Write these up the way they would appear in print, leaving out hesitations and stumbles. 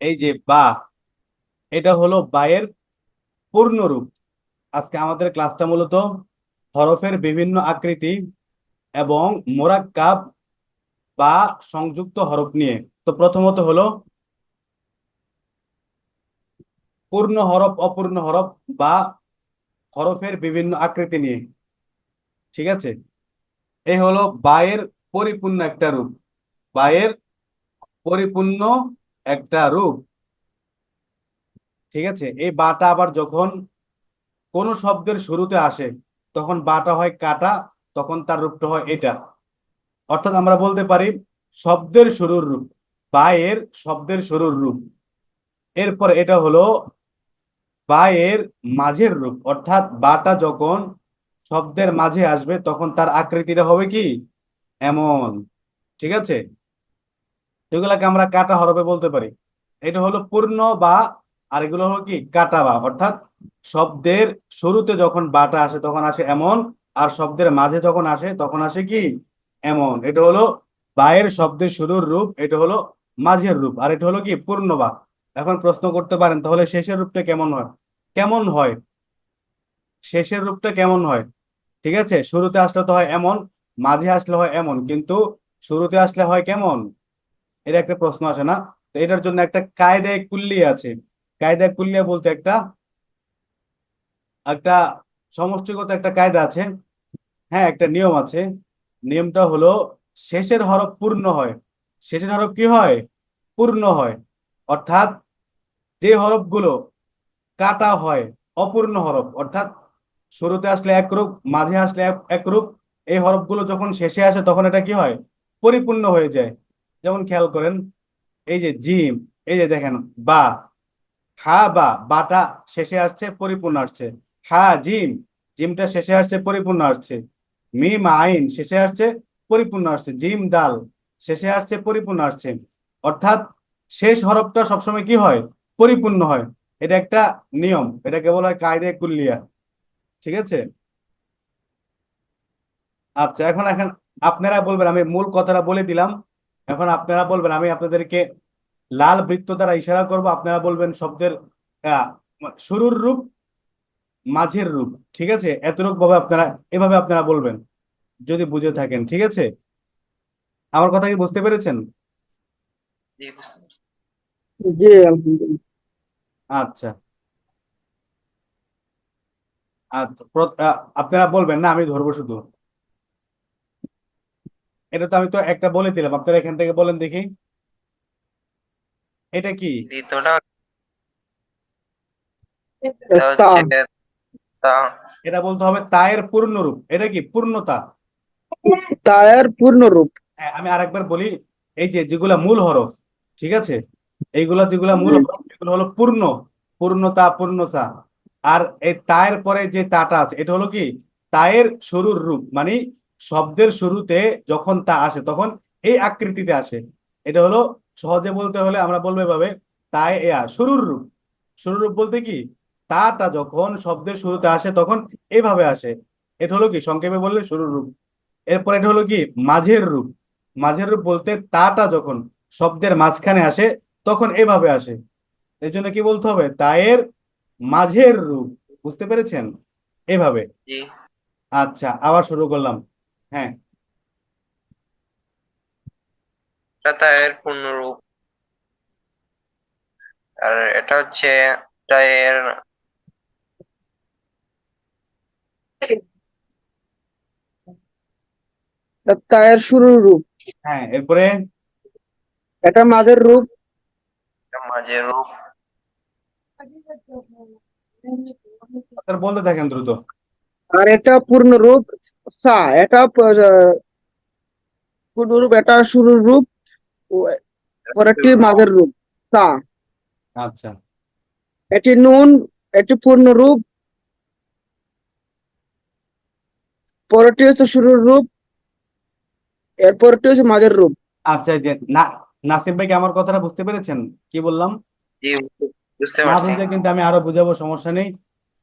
এই যে বা, এটা হলো বায়ের পূর্ণ রূপ। আজকে আমাদের ক্লাসটা মূলত হরফের বিভিন্ন আকৃতি এবং মোরাক্কাব বা সংযুক্ত হরফ নিয়ে। তো প্রথমত হলো পূর্ণ হরফ, অপূর্ণ হরফ বা হরফের বিভিন্ন আকৃতি নিয়ে। ঠিক আছে, এই হলো বায়ের পরিপূর্ণ একটা রূপ। বায়ের পরিপূর্ণ একটা রূপ। ঠিক আছে, এই বাটা আবার যখন কোন শব্দের শুরুতে আসে তখন বাটা হয় কাটা, তখন তার রূপটা হয় এটা। অর্থাৎ আমরা বলতে পারি শব্দের শুরুর রূপ, বায়ের শব্দের শুরুর রূপ। এরপর এটা হলো বায়ের মাঝের রূপ, অর্থাৎ বাটা যখন শব্দের মাঝে আসবে তখন তার আকৃতিটা হবে কি, এমন। ঠিক আছে, এগুলাকে আমরা কাটা হরফে বলতে পারি। এটা হলো পূর্ণ বা, আর এগুলো হলো কি কাটা বা, অর্থাৎ শব্দের শুরুতে যখন বাটা আসে তখন আসে এমন, আর শব্দের মাঝে যখন আসে তখন আসে কি, এমন। এটা হলো বায়ের শব্দের শুরুর রূপ, এটা হলো মাঝের রূপ, আর এটা হলো কি পূর্ণ বা। এখন প্রশ্ন করতে পারেন তাহলে শেষের রূপটা কেমন হয়? কেমন হয় শেষের রূপটা কেমন হয়? ঠিক আছে, শুরুতে আসলে তো হয় এমন, মাঝে আসলে হয় এমন, কিন্তু শুরুতে আসলে হয় কেমন? এটা একটা প্রশ্ন আসে না? তো এটার জন্য একটা কায়দায় কুল্লি আছে। কায়দায় কুল্লিয়া বলতে একটা একটা সমষ্টিগত একটা কায়দা আছে। হ্যাঁ, একটা নিয়ম আছে। নিয়মটা হলো শেষের হরফ পূর্ণ হয়। শেষের হরফ কি হয়? পূর্ণ হয়। অর্থাৎ যে হরফগুলো কাটা হয়, অপূর্ণ হরফ, অর্থাৎ শুরুতে আসলে এক রূপ, মাঝে আসলে এক রূপ, এই হরফগুলো যখন শেষে আসে তখন এটা কি হয়, পরিপূর্ণ হয়ে যায়। যেমন খেয়াল করেন, এই যে জিম, এই যে দেখেন বা, হা বা, বাটা শেষে আসছে পরিপূর্ণ আসছে। হা জিম, জিমটা শেষে আসছে পরিপূর্ণ আসছে। মিম আইন শেষে আসছে পরিপূর্ণ আসছে। জিম দাল শেষে আসছে পরিপূর্ণ আসছে। অর্থাৎ শেষ হরফটা সবসময় কি হয়, পরিপূর্ণ হয়। এটা একটা নিয়ম, এটাকে বলা হয় কায়দে কুল্লিয়া। ঠিক আছে। আচ্ছা, এখন এখন আপনারা বলবেন, আমি মূল কথাটা বলে দিলাম। এখন আপনারা বলবেন, আমি আপনাদেরকে লাল বৃত্ত দ্বারা ইশারা করব, আপনারা বলবেন শব্দের আহ, শুরুর রূপ, মাঝের রূপ। ঠিক আছে, এতটুকু ভাবে আপনারা, এভাবে আপনারা বলবেন যদি বুঝে থাকেন। ঠিক আছে, আমার কথা কি বুঝতে পেরেছেন? জি, বুঝতে পারছি। জি আলহামদুলিল্লাহ। আচ্ছা। আচ্ছা, আপনারা বলবেন না, আমি ধরবো শুধু। এটা তো আমি তো একটা বলে দিলাম, আপনারা এখান থেকে বলেন দেখি এটা কি। দ্বিতীয়টা এটা তা হচ্ছে তা। এটা বলতে হবে তায়ের পূর্ণ রূপ, এটা কি পূর্ণতা। তার পূর্ণ রূপ। হ্যাঁ, আমি আরেকবার বলি, এই যে যেগুলা মূল হরফ, ঠিক আছে, এইগুলা যেগুলা মূল হরফ এগুলো হলো পূর্ণ, পূর্ণতা, পূর্ণতা। আর এই তায়ের পরে যে তাটা আছে এটা হলো কি, তায়ের শুরুর রূপ, মানে শব্দের শুরুতে যখন তা আসে তখন এই আকৃতিতে আসে। এটা হলো সহজে বলতে হলে আমরা বলবো এভাবে, তাই এয়া শুরুর রূপ। শুরুর রূপ বলতে কি, তাটা যখন শব্দের শুরুতে আসে তখন এইভাবে আসে। এটা হলো কি সংক্ষেপে বললে শুরুর রূপ। এরপর এটা হলো কি মাঝের রূপ। মাঝের রূপ বলতে তাটা যখন শব্দের মাঝখানে আসে তখন এভাবে আসে। এই জন্য কি বলতে হবে, তায়ের মাঝের রূপ। বুঝতে পেরেছেন? এভাবে। জি, আচ্ছা, আবার শুরু করলাম। হ্যাঁ। এটা তার পূর্ণরূপ। আর এটা হচ্ছে এটা এর তার শুরুর রূপ। হ্যাঁ, এরপরে এটা মাঝের রূপ। মাঝের রূপ। আপনারা বলতে থাকেন দ্রুত। আর এটা পূর্ণ রূপ। সা, এটা পূর্ণ রূপ, এটা শুরুর রূপ। ও, পরেরটি মাঝের রূপ। সা, আচ্ছা। এটি নুন, এটি পূর্ণ রূপ। পরেরটি হচ্ছে শুরুর রূপ, এরপরটি হচ্ছে মাঝের রূপ। আচ্ছা, এই যে না, নাসিম ভাই কি আমার কথাটা বুঝতে পেরেছেন কি বললাম? জি, বুঝতে না পারছি। বুঝলে কিন্তু আমি আরো বুঝাবো, সমস্যা নেই,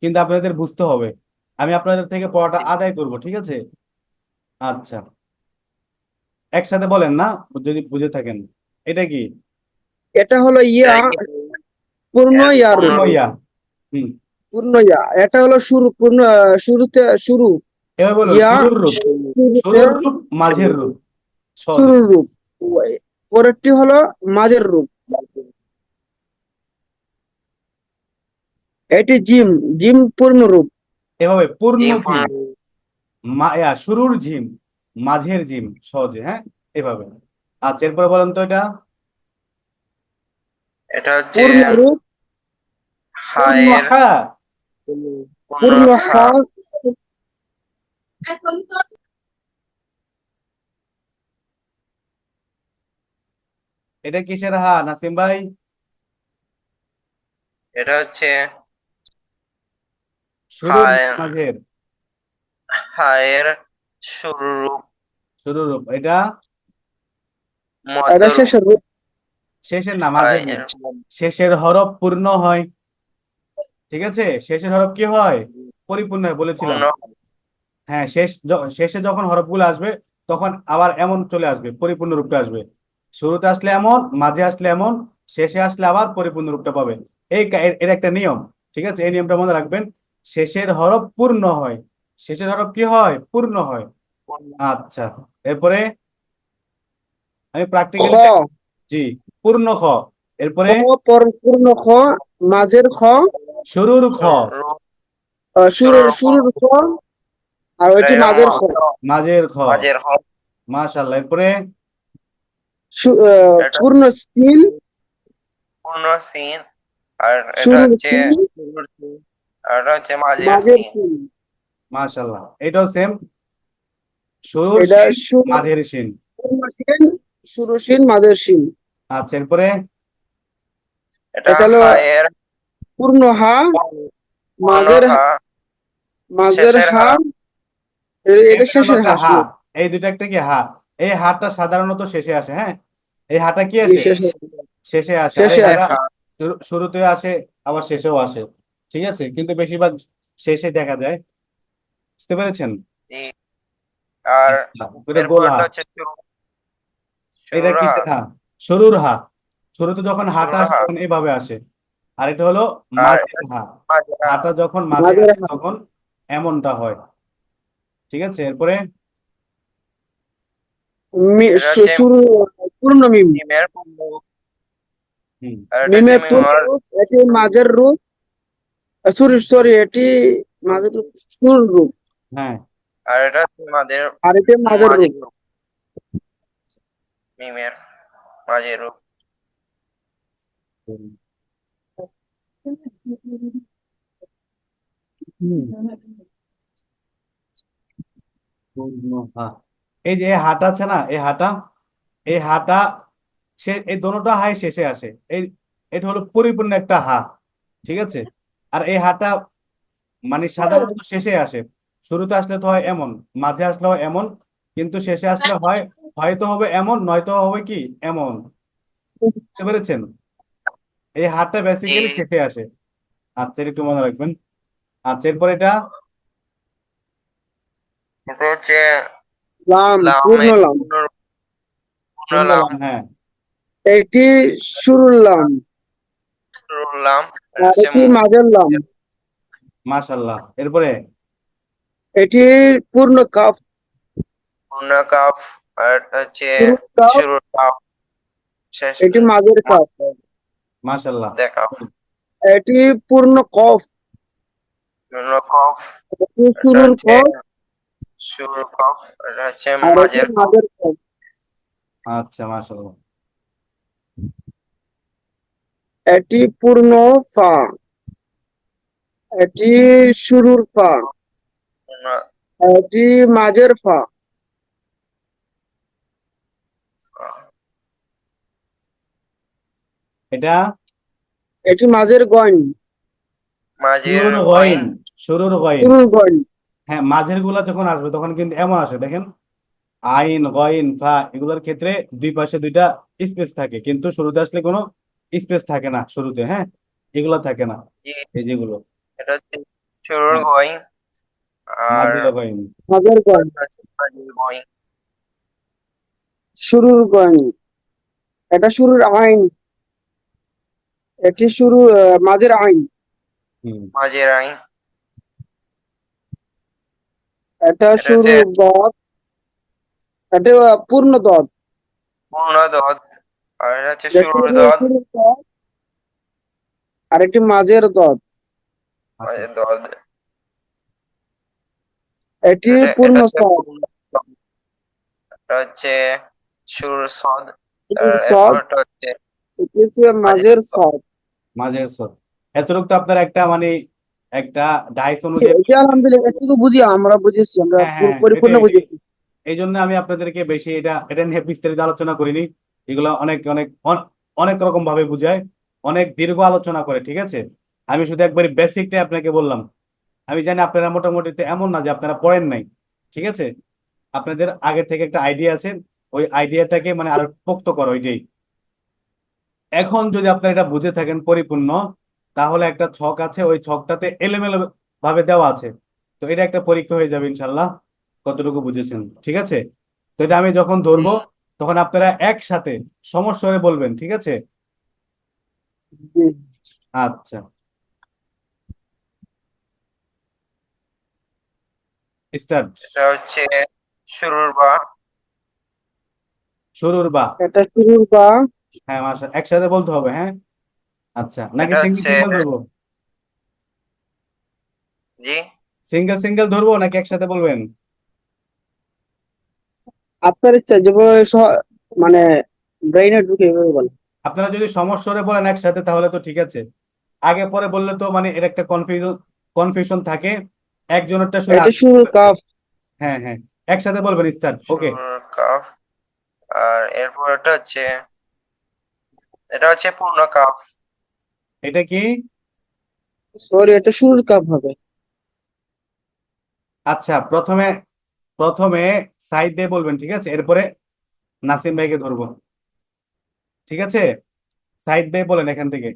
কিন্তু আপনাদের বুঝতে হবে। আমি আপনাদের থেকে পড়াটা আদায় করব, ঠিক আছে? আচ্ছা, একসাথে বলেন না যদি বুঝে থাকেন। এটা কি? এটা হলো ইয়া, পূর্ণ ইয়ার পূর্ণ রূপ, ইয়া। হুম, পূর্ণ ইয়া। এটা হলো শুরু, পূর্ণ শুরুতে শুরু, এবার বলো ইয়া শুরুর রূপ। শুরুতে শুরুর রূপ, মাঝের রূপ, সহজে। শুরুর রূপ। পরেরটি হলো মাঝের রূপ। এটি জিম, জিম পূর্ণ রূপ। এভাবে পূর্ণ জিম জিম, শুরুর জিম, মাঝের জিম, সহজে, হ্যাঁ, এভাবে। আচ্ছা, এরপরে বলেন তো এটা। এটা হচ্ছে পূর্ণ রূপ, পূর্ণ হায়ের হা। পূর্ণ পূর্ণ হা। হা। এটা কিসের হা, নাসিম ভাই? এটা হচ্ছে শুরুর না হায় মাঝের? হায়ের শুরু রূপ, শুরুর রূপ এটা। মধ্য এটা রূপ। শেষের রূপ। শেষের না, মাঝের না। হায়ের শেষের হরফ পূর্ণ হয়, ঠিক আছে? শেষের হরফ কি হয়? পরিপূর্ণ হয় বলেছিলাম। পূর্ণ হ্যাঁ, শেষে যখন হরফগুলো আসবে তখন আবার এমন চলে আসবে, পরিপূর্ণ রূপটা আসবে। শুরুতে আসলে এমন, মাঝে আসলে এমন, শেষে আসলে আবার পরিপূর্ণ রূপটা পাবে। এর একটা নিয়ম, ঠিক আছে? এই নিয়মটা মনে রাখবেন। শেষের হরফ পূর্ণ হয়, শেষের হরফ কি হয়? পূর্ণ হয়। পূর্ণ আচ্ছা, এরপরে আমি খ, প্র্যাকটিক্যালি, জি, পূর্ণ খ। এরপরে পূর্ণ খ, মাঝের খ, শুরুর খ, রূপ, শুরুর শুরুর খ। শুরুর খ, আর ওইটি এটা মাঝের খ। মাঝের খ। মাঝের খ। মাশাআল্লাহ। এরপরে এটা পূর্ণ সিন, পূর্ণ সিন। আর এটা শুরুর হচ্ছে সিন, শুরুর সিন। আর এটা হচ্ছে মাঝের মাঝের সিন। সিন। মাশাআল্লাহ, এটাও সেম, শুরুর এটা শিন, শুরু, মাঝের শিন। পূর্ণ সিন, শুরু সিন, মাঝের সিন। আচ্ছা, এরপরে এটা এটা হলো হায়ের পূর্ণ হা, পূর্ণ মাঝের হা, মাঝের শেষের হা, হা। এটা এটা হলো শেষের একটা হা হা। শুরু। এই দুটো একটা কি হা। এই হাটা সাধারণত শেষে আসে, হ্যাঁ। এই হাটা কি জি, আসে? শেষে, শেষে আসে। আর এই শেষে শেষের হাটা আসে। হা। শুরুতে আসে, আবার শেষেও আসে, ঠিক আছে? কিন্তু বেশিরভাগ শেষে দেখা যায়। বুঝতে পেরেছেন? জি। আর আচ্ছা, এটা গোল হা। এরপরটা হচ্ছে এটা শুরুর হা। কিসের হা? শুরুর হা। শুরুতে যখন হাটা শুরুর আসে হা। তখন এইভাবে আসে। আর এটা হলো আর মাঝের এটা হা। মাঝের হা। হাটা যখন মাঝে মাঝের আসে হা, তখন এমনটা হয়, ঠিক আছে? এরপরে এটা হচ্ছে শুরু, পূর্ণ মিম। মিমের পূর্ণ রূপ। হুম, আর এটা হচ্ছে মিমের পূর্ণ মিমর রূপ, এটি মাঝের রূপ। সরি সরি, এটি মাঝের রূপ, শুরুর রূপ। হ্যাঁ। আর এটা হচ্ছে আর এটি মাঝের মাঝের রূপ। রূপ। মিমের মাঝের রূপ। পূর্ণ হা। এই যে এই হাটা আছে না, এই হাটা, এই হাটা, এই দোনোটা হাই শেষে আসে। এটা হলো পরিপূর্ণ একটা হা, ঠিক আছে? আর এই হাটা মানে সাধারণত শেষে আসে। শুরুতে আসলে তো হয় এমন, মাঝে আসলে হয় এমন, কিন্তু শেষে আসলে হয়, হয়তো হবে এমন, নয়তো হবে কি এমন। বুঝতে পেরেছেন? এই হারটা জি। বেসিক্যালি শেষে আসে। আচ্ছা, এটা একটু মনে রাখবেন। আচ্ছা, এরপর এটা এটা হচ্ছে লাম, পূর্ণ লামের লাম। পূর্ণ লাম। পূর্ণলাম, হ্যাঁ। এটি শুরুর লাম। শুরুর লাম। এটা আর হচ্ছে এটি মাঝের লাম। মাশাল্লাহ। এরপরে এটি পূর্ণ কাফ। পূর্ণ কাফ। আর এটা হচ্ছে শুরুর কাফ, শুরুর কাফ। শেষ এটি মাঝের কাফ। মাশাল্লাহ। মধ্যে কাফ। এটি পূর্ণ কফ। পূর্ণ কফ। এটি এটা শুরুর হচ্ছে কফ, শুরুর কফ। এটা হচ্ছে আর এটি মাঝের কফ। মাঝের কফ। আচ্ছা, মাশাল্লাহ। এটি পূর্ণ ফা। এটি শুরুর ফা। পূর্ণ এটি মাঝের ফা। এটা এটি মাঝের গইন। মাঝের শুরুর গইন। গইন, শুরুর গইন। শুরুর গইন। হ্যাঁ, মাঝের গুলা যখন আসবে তখন কিন্তু এমন আসে, দেখেন। আইন, গইন, ফা, এগুলোর ক্ষেত্রে দুই পাশে দুইটা স্পেস থাকে, কিন্তু শুরুতে আসলে কোনো স্পেস থাকে না শুরুতে, হ্যাঁ। এগুলো থাকে না, জি। এই যেগুলো। এটা হচ্ছে শুরুর হ্যাঁ, গইন। আর মাঝের গইন। মাঝের গইন, এটা হচ্ছে মাঝের গইন। শুরুর গইন। এটা শুরুর আইন। এটি শুরু মাঝের আইন। হুম মাঝের আইন। এটা এটা হচ্ছে শুরু দত। এটা পূর্ণ দত। পূর্ণ দত। আর এটা হচ্ছে এটা শুরুর দত। শুরু দত। আর একটি মাঝের দত। আচ্ছা মাঝের দত। এটি এটা পূর্ণ হচ্ছে সদ। পূর্ণ দত। এটা হচ্ছে শুরুর সদ। এটি সদ। এরপরটা হচ্ছে এটি হচ্ছে মাঝের মাঝের দত। সদ। মাঝের স্বর। এতটুকু তো আপনার একটা মানে একটা ডাইস অনুযায়ী এটি আলহামদুলিল্লাহ এটুকু বুঝি, আমরা বুঝেছি, আমরা হ্যাঁ হ্যাঁ পরিপূর্ণ এটাই এটাই বুঝেছি। এই জন্য আমি আপনাদেরকে বেশি এটা এটা নিয়ে বিস্তারিত আলোচনা করিনি। এগুলো অনেক অনেক অনেক রকম ভাবে বুঝায়, অনেক দীর্ঘ আলোচনা করে, ঠিক আছে। আমি শুধু একবারে বেসিকটাই আপনাকে বললাম। আমি জানি আপনারা মোটামুটি তো এমন না যে আপনারা পড়েন নাই, ঠিক আছে। আপনাদের আগে থেকে একটা আইডিয়া আছে, ওই আইডিয়াটাকে মানে আরো পোক্ত করো ওইটাই। এখন যদি আপনারা এটা বুঝে থাকেন পরিপূর্ণ, তাহলে একটা ছক আছে, ওই ছকটাতে এলোমেলো ভাবে দেওয়া আছে। তো এটা একটা পরীক্ষা হয়ে যাবে ইনশাল্লাহ, কতটুকু বুঝেছেন, ঠিক আছে। তো এটা আমি যখন ধরবো তখন আপনারা একসাথে সমস্বরে বলবেন, ঠিক আছে। জি। আচ্ছা, স্টার্ট। এটা হচ্ছে শুরুর বা। শুরুর বা। এটা শুরুর বা। হ্যাঁ মাশা, একসাথে বলতে হবে, হ্যাঁ। আচ্ছা, নাকি এটা সিঙ্গেল হচ্ছে সিঙ্গেল ধরবো? জি। সিঙ্গেল সিঙ্গেল ধরবো নাকি একসাথে বলবেন? আপনার ইচ্ছা যেভাবে মানে ব্রেইনে ঢুকে এভাবে বলেন। আপনারা যদি সমস্বরে বলেন একসাথে তাহলে তো ঠিক আছে। আগে পরে বললে তো মানে এর একটা কনফিউশন কনফিউশন থাকে, একজনেরটা শুনে এটা শুরুর কাফ। হ্যাঁ হ্যাঁ, একসাথে বলবেন, স্টার্ট, ওকে। শুরুর কাফ। আর এরপর এটা হচ্ছে পূর্ণ কাফ। এটা কি? সরি, এটা শুরুর কাফ হবে। আচ্ছা, প্রথমে প্রথমে সাইড দিয়ে বলবেন, ঠিক আছে, এরপরে নাসিম ভাইকে ধরবো, ঠিক আছে। সাইড দিয়ে বলেন এখান থেকে।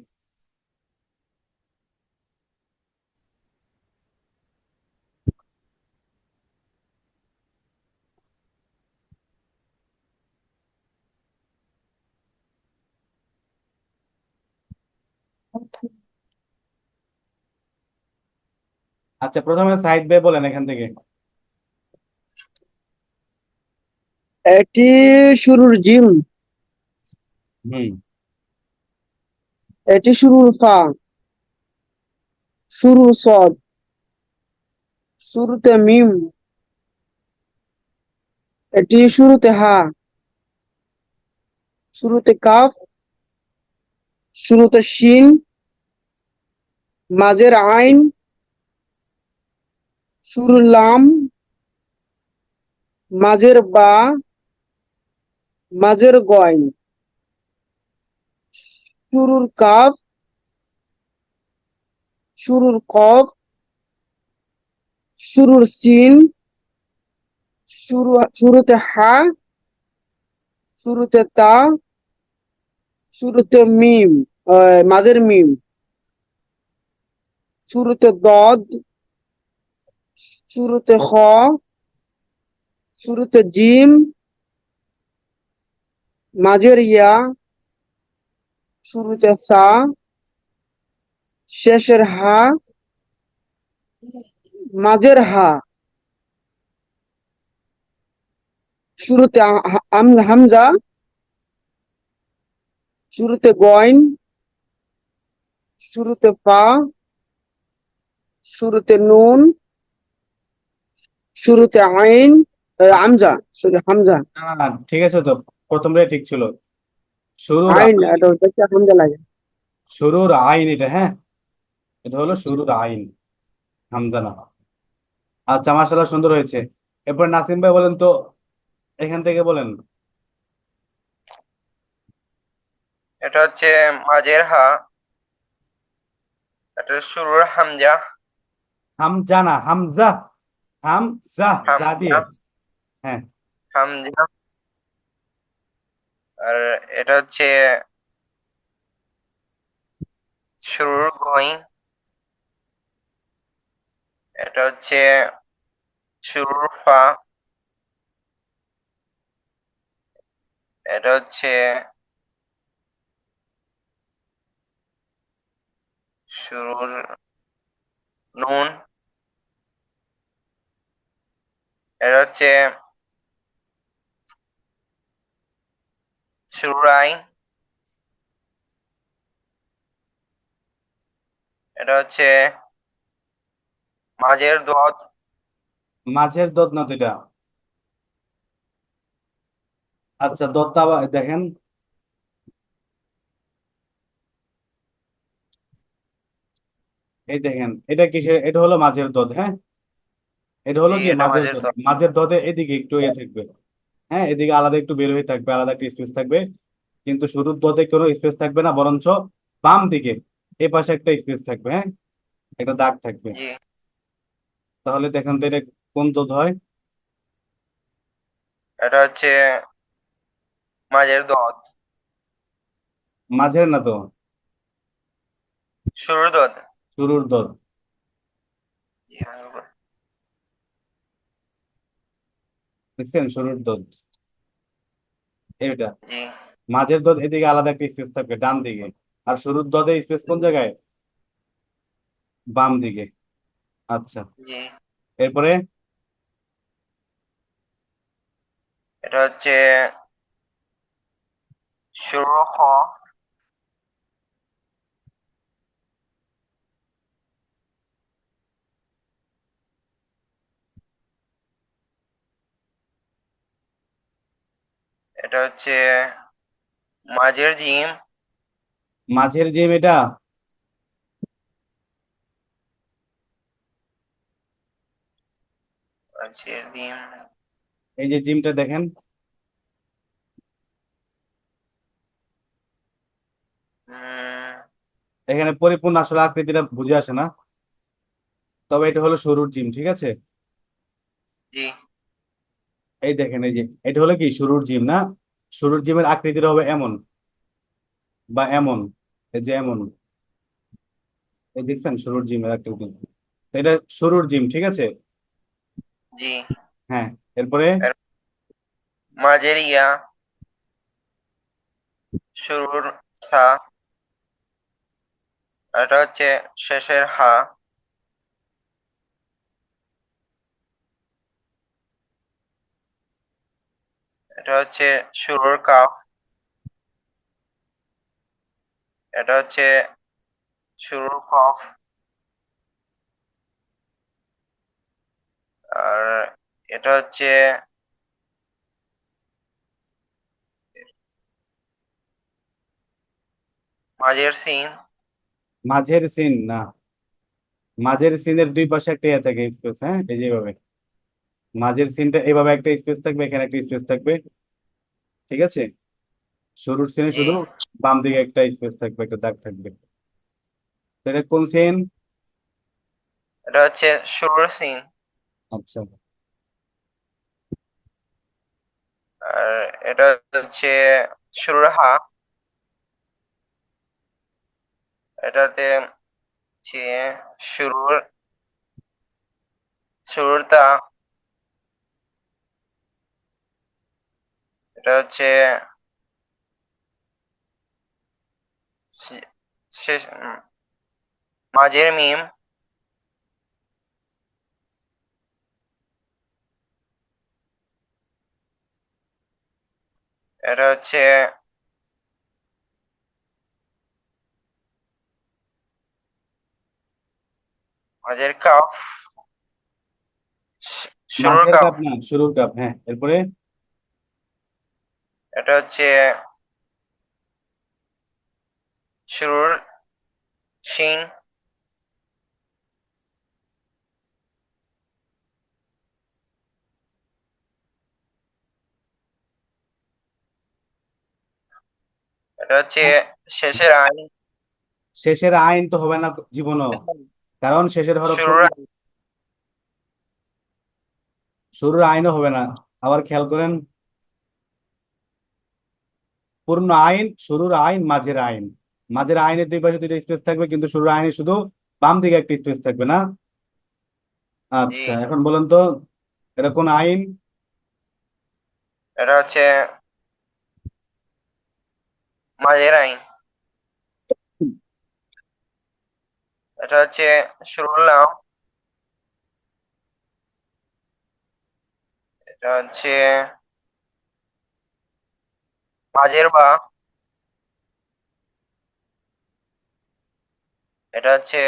আচ্ছা, প্রথমে সাইড দিয়ে বলেন এখান থেকে। এটি শুরুর জিম। হুম। এটি শুরুর ফা। শুরুর সদ। শুরুতে মিম। এটি শুরুতে হা। শুরুতে কাফ। শুরুতে শিন। মাঝের আইন। শুরুর লাম। মাঝের বা। মাঝের গয়ন। শুরুর কাফ। শুরুর কফ। শুরুর সিন। শুরুতে হা। শুরুতে তা। শুরুতে মিম। মাঝের মিম। শুরুতে দদ। শুরুতে খ। শুরুতে জিম। মাঝের ইয়া। শুরুতে সা। শেষের হা। মাঝের হা। শুরুতে হামজা। শুরুতে গইন। শুরুতে পা। শুরুতে নুন। শুরুতে আইন। আমজা, সরি হামজা। ঠিক আছে তো, প্রথমটাই ঠিক ছিল। শুরুর আইন, আইন। এটা দেখতে হামজা লাগে। শুরুর আইন এটা, হ্যাঁ। এটা হলো শুরুর আইন, হামজা না। আচ্ছা, মাশাআল্লাহ, সুন্দর হয়েছে। এরপর নাসিম ভাই বলেন তো, এখান থেকে বলেন। এটা হচ্ছে মাঝের হা। এটা শুরুর হামজা। হামজা না, হামজা। হামজা, যা দিয়ে। হামজা। হ্যাঁ। হামজা। আর এটা হচ্ছে শুরুর গইন। এটা হচ্ছে শুরুর ফা। এটা হচ্ছে শুরুর নুন, এটা হচ্ছে শুরুর আইন, এটা হচ্ছে মাঝের দোয়াত, মাঝের দোদ নদীটা। আচ্ছা, দোদটা আবার দেখেন, এই দেখেন, এটা কিসের, এটা হলো মাঝের দোদ, হ্যাঁ, এটা হলো জি কি এটা মাঝের মাঝের দোদ। দোয়াত। মাঝের দোদে এদিকে একটু ইয়ে থাকবে, হ্যাঁ, এদিকে আলাদা একটু বের হয়ে থাকবে, আলাদা একটা স্পেস থাকবে, কিন্তু শুরুর দোদে কোনো স্পেস থাকবে না, বরঞ্চ বাম দিকে এই পাশে একটা স্পেস থাকবে, হ্যাঁ, একটা দাগ থাকবে। জি তাহলে দেখেন তো এটা কোন দোদ হয়? এটা হচ্ছে মাঝের দোয়াত, মাঝের না তো, শুরুর দোয়াত। শুরুর দোদ। জি হ্যাঁ, দেখছেন, শুরুর দোদ এইটা। জি মাঝের দোদ এদিকে আলাদা একটা স্পেস থাকবে ডান দিকে, আর শুরুর দোদে স্পেস কোন জায়গায়? বাম দিকে। আচ্ছা, জি এরপরে এটা হচ্ছে শুরুর খ, এটা হচ্ছে মাঝের জিম, মাঝের যে এটা, মাঝের জিম, এই যে জিমটা দেখেন, উম, এখানে পরিপূর্ণ আসলে আকৃতিটা বুঝে আসে না, তবে এটা হলো শুরুর জিম, ঠিক আছে। জি এই দেখেন, এই যে এটা হলো কি শুরুর জিম না, শুরুর জিমের আকৃতিটা হবে এমন বা এমন, এই যে এমন, এই দেখছেন শুরুর জিমের আকৃতি, তো এটা শুরুর জিম, ঠিক আছে। জি হ্যাঁ, এরপরে এর মাঝের ইয়া, শুরুর সা, এটা হচ্ছে শেষের হা, এটা হচ্ছে শুরুর কাফ, এটা হচ্ছে শুরুর কফ, আর এটা হচ্ছে মাঝের সিন, মাঝের সিন না, মাঝের সিনের দুই পাশে একটা ইয়ে থাকে স্পেস, হ্যাঁ, এই যেভাবে মাঝের সিনটা এভাবে একটা স্পেস থাকবে, এখানে একটা স্পেস থাকবে, ঠিক আছে। শুরুর সিনে জি শুধু বাম দিকে একটা স্পেস থাকবে, একটা দাগ থাকবে। তো এটা কোন সিন? এটা হচ্ছে শুরুর সিন, আচ্ছা, আর এটা হচ্ছে শুরুর হা, এটাতে হচ্ছে শুরুর শুরুর তা, এটা হচ্ছে শে- শেষ মাঝের মিম, এটা হচ্ছে মাঝের কাফ, শুরুর মাঝের কাফ, কাপ না, শুরুর কাপ, হ্যাঁ, এরপরে এটা হচ্ছে শুরুর শিন, এটা হচ্ছে শেষের আইন, শেষের আইন তো হবে না জীবনও, কারণ শেষের হরফ শুরুর কোনটা? আইন, শুরুর আইনও হবে না। আবার খেয়াল করেন, পূর্ণ আইন, শুরুর আইন, মাঝের আইন। মাঝের আইনের দুই পাশে দুইটা স্পেস থাকবে, কিন্তু শুরুর আইনে শুধু বাম দিকে একটা স্পেস থাকবে না। জি আচ্ছা, এখন বলেন তো এটা কোন আইন? এটা হচ্ছে মাঝের আইন, এটা হচ্ছে শুরুর লাম। এটা হচ্ছে মাঝের বা। এটা হচ্ছে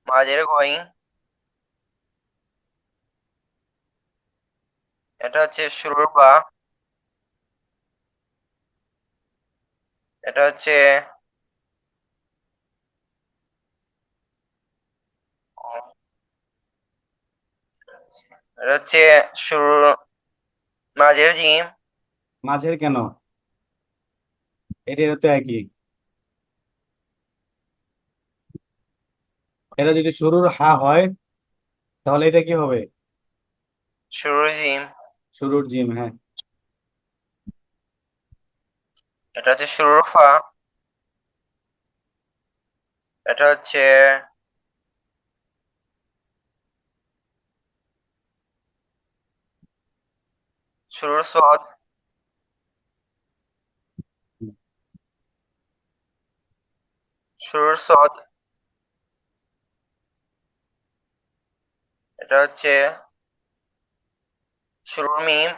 মাঝের গইং। এটা হচ্ছে শুরুর বা। এটা হচ্ছে এটা হচ্ছে শুরুর মাঝের জিম। মাঝের কেন? এটা তো একই। এটা যদি শুরুর হা হয় তাহলে এটা কি হবে? শুরুর জিম। শুরুর জিম, হ্যাঁ। এটা হচ্ছে শুরুর ফা। এটা হচ্ছে শুরুর সদ। শুরুর সদ। এটা হচ্ছে শুরুর মিম।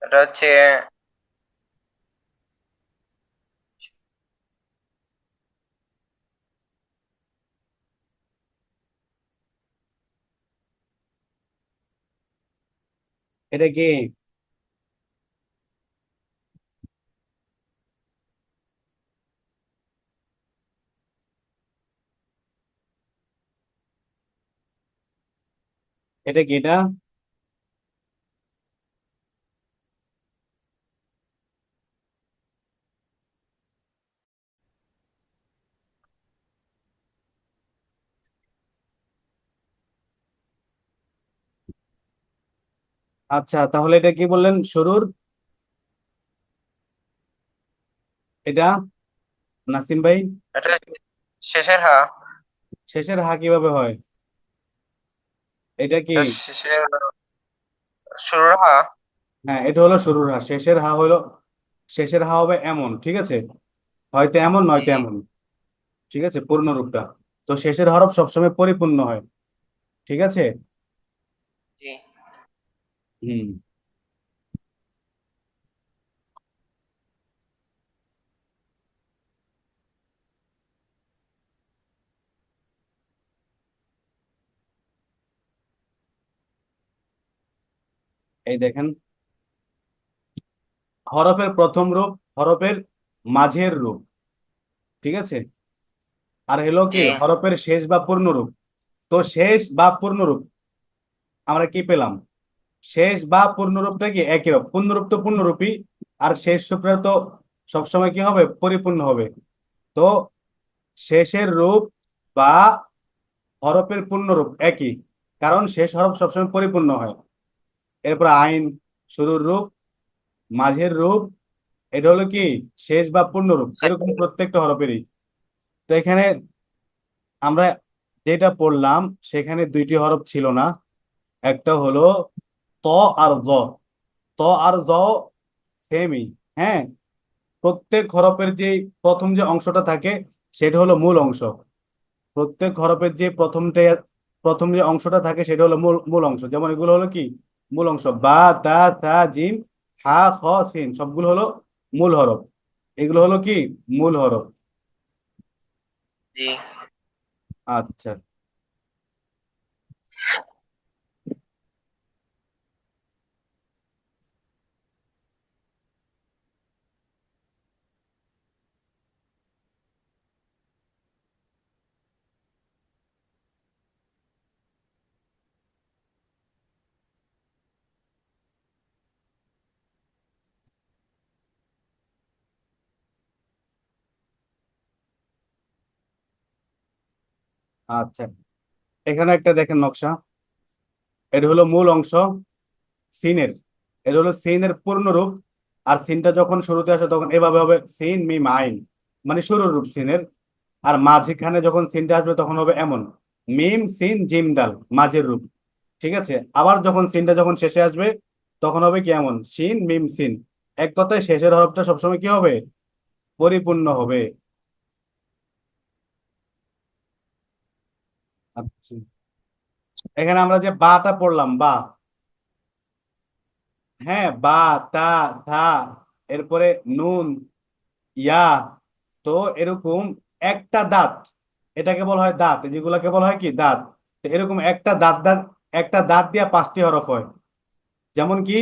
এটা হচ্ছে এটা কি? এটা কি? এটা আচ্ছা, তাহলে এটা কি বললেন শুরুর? এটা নাসিম ভাই, এটা শেষের হা। শেষের হা কিভাবে হয়? এটা কি? এটা শেষের শুরুর হা। হ্যাঁ, এটা হলো শুরুর হা। শেষের হা হলো, শেষের হা হবে এমন, ঠিক আছে? হয়তো এমন জি নয়তো এমন, ঠিক আছে, পূর্ণ রূপটা। তো শেষের হরফ সবসময় পরিপূর্ণ হয়, ঠিক আছে। জি হুম। এই দেখেন, হরফের প্রথম রূপ, হরফের মাঝের রূপ, ঠিক আছে, আর হলো কি জি হরফের শেষ বা পূর্ণ রূপ। তো শেষ বা পূর্ণ রূপ আমরা কি পেলাম? শেষ বা পূর্ণরূপটা কি একই রূপ, পূর্ণরূপ তো পূর্ণরূপই, আর শেষ রূপটা তো সবসময় কি হবে? পরিপূর্ণ হবে। তো শেষের রূপ বা হরফের পূর্ণরূপ একই, কারণ শেষ হরফ সবসময় পরিপূর্ণ হয়। এরপর আইন, শুরুর রূপ, মাঝের রূপ, এটা হলো কি শেষ বা পূর্ণরূপ, এরকম প্রত্যেকটা হরফেরই। তো এখানে আমরা যেটা পড়লাম সেখানে দুইটি হরফ ছিল না, একটা হলো ত আর জ। ত আর জ সেমই, হ্যাঁ। প্রত্যেক হরফের যে প্রথম যে অংশটা থাকে সেটা হলো মূল অংশ। প্রত্যেক হরফের যে প্রথম যে অংশটা থাকে সেটা হলো মূল মূল অংশ। যেমন এগুলো হলো কি মূল অংশ, বা, তা, থা, জিম, হা, খ, সিন, সবগুলো হলো মূল হরফ। এগুলো হলো কি মূল হরফ। জি আচ্ছা, আচ্ছা, এখানে একটা দেখেন নকশা। এটা হলো মূল অংশ সিনের, এটা হলো সিনের পূর্ণ রূপ। আর সিনটা যখন শুরুতে আসে তখন এভাবে হবে সিন মিম আইন, মানে শুরুর রূপ সিনের। আর মাঝখানে যখন সিনটা আসবে তখন হবে এমন, মিম সিন জিম দাল, মাঝের রূপ, ঠিক আছে। আবার যখন সিনটা যখন শেষে আসবে তখন হবে কি এমন, সিন মিম সিন। এক কথায় শেষের হরফটা সবসময় কি হবে? পরিপূর্ণ হবে। আচ্ছা, এখানে আমরা যে বাটা পড়লাম, বা, হ্যাঁ, বা, তা, থা, এরপরে নুন, ইয়া, তো এরকম একটা দাঁত, এটাকে বলা হয় দাঁত, যেগুলোকে বলা হয় কি দাঁত। তো এরকম একটা দাঁত দিয়া 5টি হরফ হয়। যেমন কি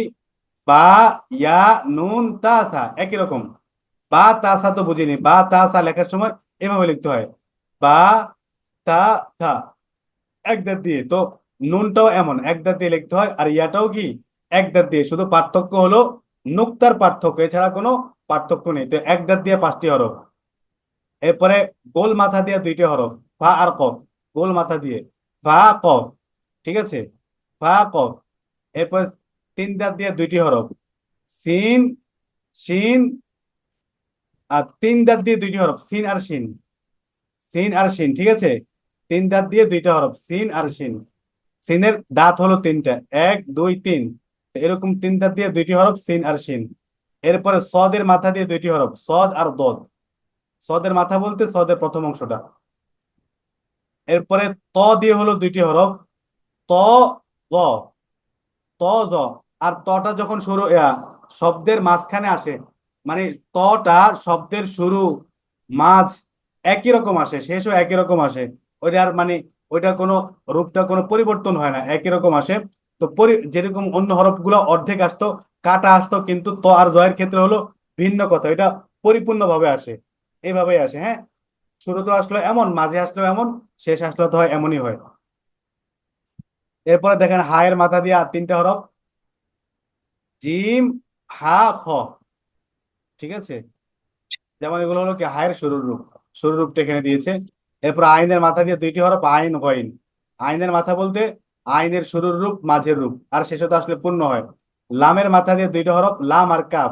বা, ইয়া, নুন, তা, সা, একই রকম। বা, তা, সা তো বুঝিনি, বা, তা, সা লেখার সময় এভাবে লিখতে হয়, বা, তা, সা, এক দাঁত দিয়ে। তো নুনটাও এমন এক দাঁত দিয়ে লিখতে হয়, আর ইয়াটাও কি এক দাঁত দিয়ে। শুধু পার্থক্য হলো নুক্তার পার্থক্য, এছাড়া কোনো পার্থক্য নেই। তো এক দাঁত দিয়ে 5টি হরফ। এরপরে গোল মাথা দিয়ে 2টি হরফ, ফা আর কফ। গোল মাথা দিয়ে ফা, কফ, ঠিক আছে, ফা, কফ। এরপর 3 দাঁত দিয়ে 2টি হরফ, সিন, শিন, আর 3 দাঁত দিয়ে 2টি হরফ, সিন আর শিন, সিন আর শিন, ঠিক আছে। 3 দাঁত দিয়ে 2টা হরফ, সিন আর শিন। সিনের দাঁত হলো 3টা, 1, 2, 3। এরকম 3 দাঁত দিয়ে 2টি হরফ, সিন আর শিন। এরপরে সদের মাথা দিয়ে 2টি হরফ, সদ আর দদ। সদের মাথা বলতে সদের প্রথম অংশটা। এরপরে ত দিয়ে হলো 2টি হরফ, ত, গ, ত, জ। আর তটা যখন শুরু শব্দের মাঝখানে আসে, মানে তটা শব্দের শুরু, মাঝ একই রকম আসে, শেষও একই রকম আসে। ওইটার মানে ওইটা কোনো রূপটা কোনো পরিবর্তন হয় না, একই রকম আসে। তো যেরকম অন্য হরফগুলো অর্ধেক আসতো, কাটা আসতো, কিন্তু ত আর জয়ের ক্ষেত্রে হলো ভিন্ন কথা, এটা পরিপূর্ণ ভাবে আসে, এইভাবেই আসে। হ্যাঁ, শুরু তো আসলো এমন, মাঝে আসলো এমন, শেষ আসলো তো হয় এমনই হয়। এরপরে দেখেন হায়ের মাথা দিয়ে আর 3টা হরফ, জিম, হা, খ, ঠিক আছে। যেমন এগুলো হলো কি হায়ের শুরুর রূপ, শুরুর রূপটা এখানে দিয়েছে। এরপর আইনের মাথা দিয়ে 2টি হরফ, আইন, গইন। আইনের মাথা বলতে আইনের শুরুর রূপ, মাঝের রূপ, আর শেষে তো আসলে পূর্ণ হয়। লামের মাথা দিয়ে 2টা হরফ, লাম আর কাফ,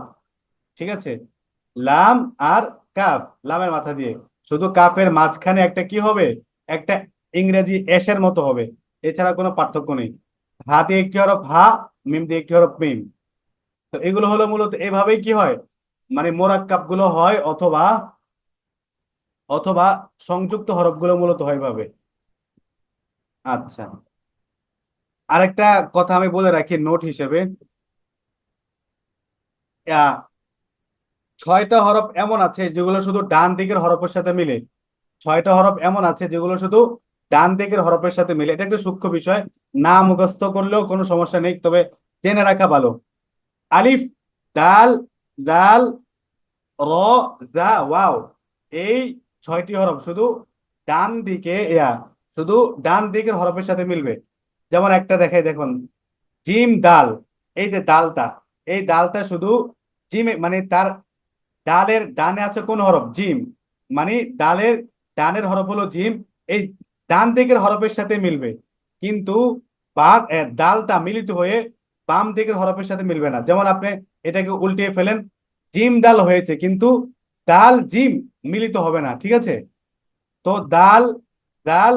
ঠিক আছে। লাম আর কাফ, লামের মাথা দিয়ে। শুধু কাফের মাঝখানে একটা কি হবে, একটা ইংরেজি এসের মতো হবে, এছাড়া কোনো পার্থক্য নেই। হা দিয়ে একটি হরফ হা, মিম দিয়ে একটি হরফ মিম। তো এগুলো হলো মূলত এভাবেই কি হয়, মানে মোরাক্কাব গুলো হয়, অথবা অথবা সংযুক্ত হরফগুলো মূলত হয় ভাবে। আচ্ছা, আরেকটা কথা আমি বলে রাখি নোট হিসেবে, আহ, 6টা হরফ এমন আছে যেগুলো শুধু ডান দিকের হরফের সাথে মিলে। 6টা হরফ এমন আছে যেগুলো শুধু ডান দিকের হরফের সাথে মিলে। এটা একটা সূক্ষ্ম বিষয়, না মুখস্থ করলেও কোনো সমস্যা নেই, তবে জেনে রাখা ভালো। আলিফ, দাল, দাল, র, জা, ওয়াও, এই 6টি হরফ শুধু ডান দিকে শুধু ডান দিকের হরফের সাথে মিলবে। যেমন একটা দেখাই, দেখুন, জিম, দাল। এই যে দালটা, এই দালটা শুধু জিমে, মানে তার ডালের ডানে আছে কোন হরফ? জিম। মানে ডালের ডানের হরফ হলো জিম, এই ডান দিকের হরফের সাথে মিলবে। কিন্তু ডালটা মিলিত হয়ে বাম দিকের হরফের সাথে মিলবে না। যেমন আপনি এটাকে উল্টিয়ে ফেলেন, জিম দাল হয়েছে, কিন্তু দাল জিম মিলিত হবে না, ঠিক আছে। তো দাল, দাল,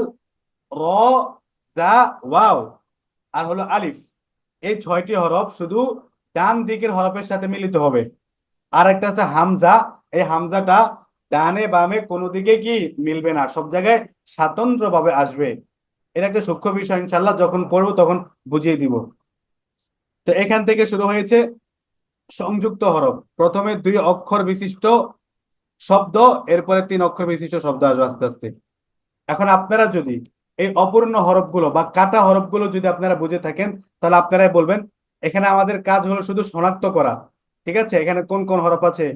র, দা, ওয়াও, আর হলো আলিফ, এই 6টি হরফ শুধু ডান দিকের হরফের সাথে মিলিত হবে। আর একটা আছে হামজা, এই হামজাটা ডানে বামে কোনো দিকে কি মিলবে না, সব জায়গায় স্বতন্ত্র ভাবে আসবে। এটা একটা সূক্ষ্ম বিষয়, ইনশাল্লাহ যখন পড়বো তখন বুঝিয়ে দিব। তো এখান থেকে শুরু হয়েছে সংযুক্ত হরফ। প্রথমে 2 অক্ষর বিশিষ্ট শব্দ, এরপরে 3 অক্ষর বিশিষ্ট শব্দ আসবে আস্তে আস্তে। এখন আপনারা যদি এই অপূর্ণ হরফগুলো বা কাটা হরফগুলো যদি আপনারা বুঝে থাকেন, তাহলে আপনারাই বলবেন। এখানে আমাদের কাজ হলো শুধু শনাক্ত করা, ঠিক আছে, এখানে কোন কোন হরফ আছে,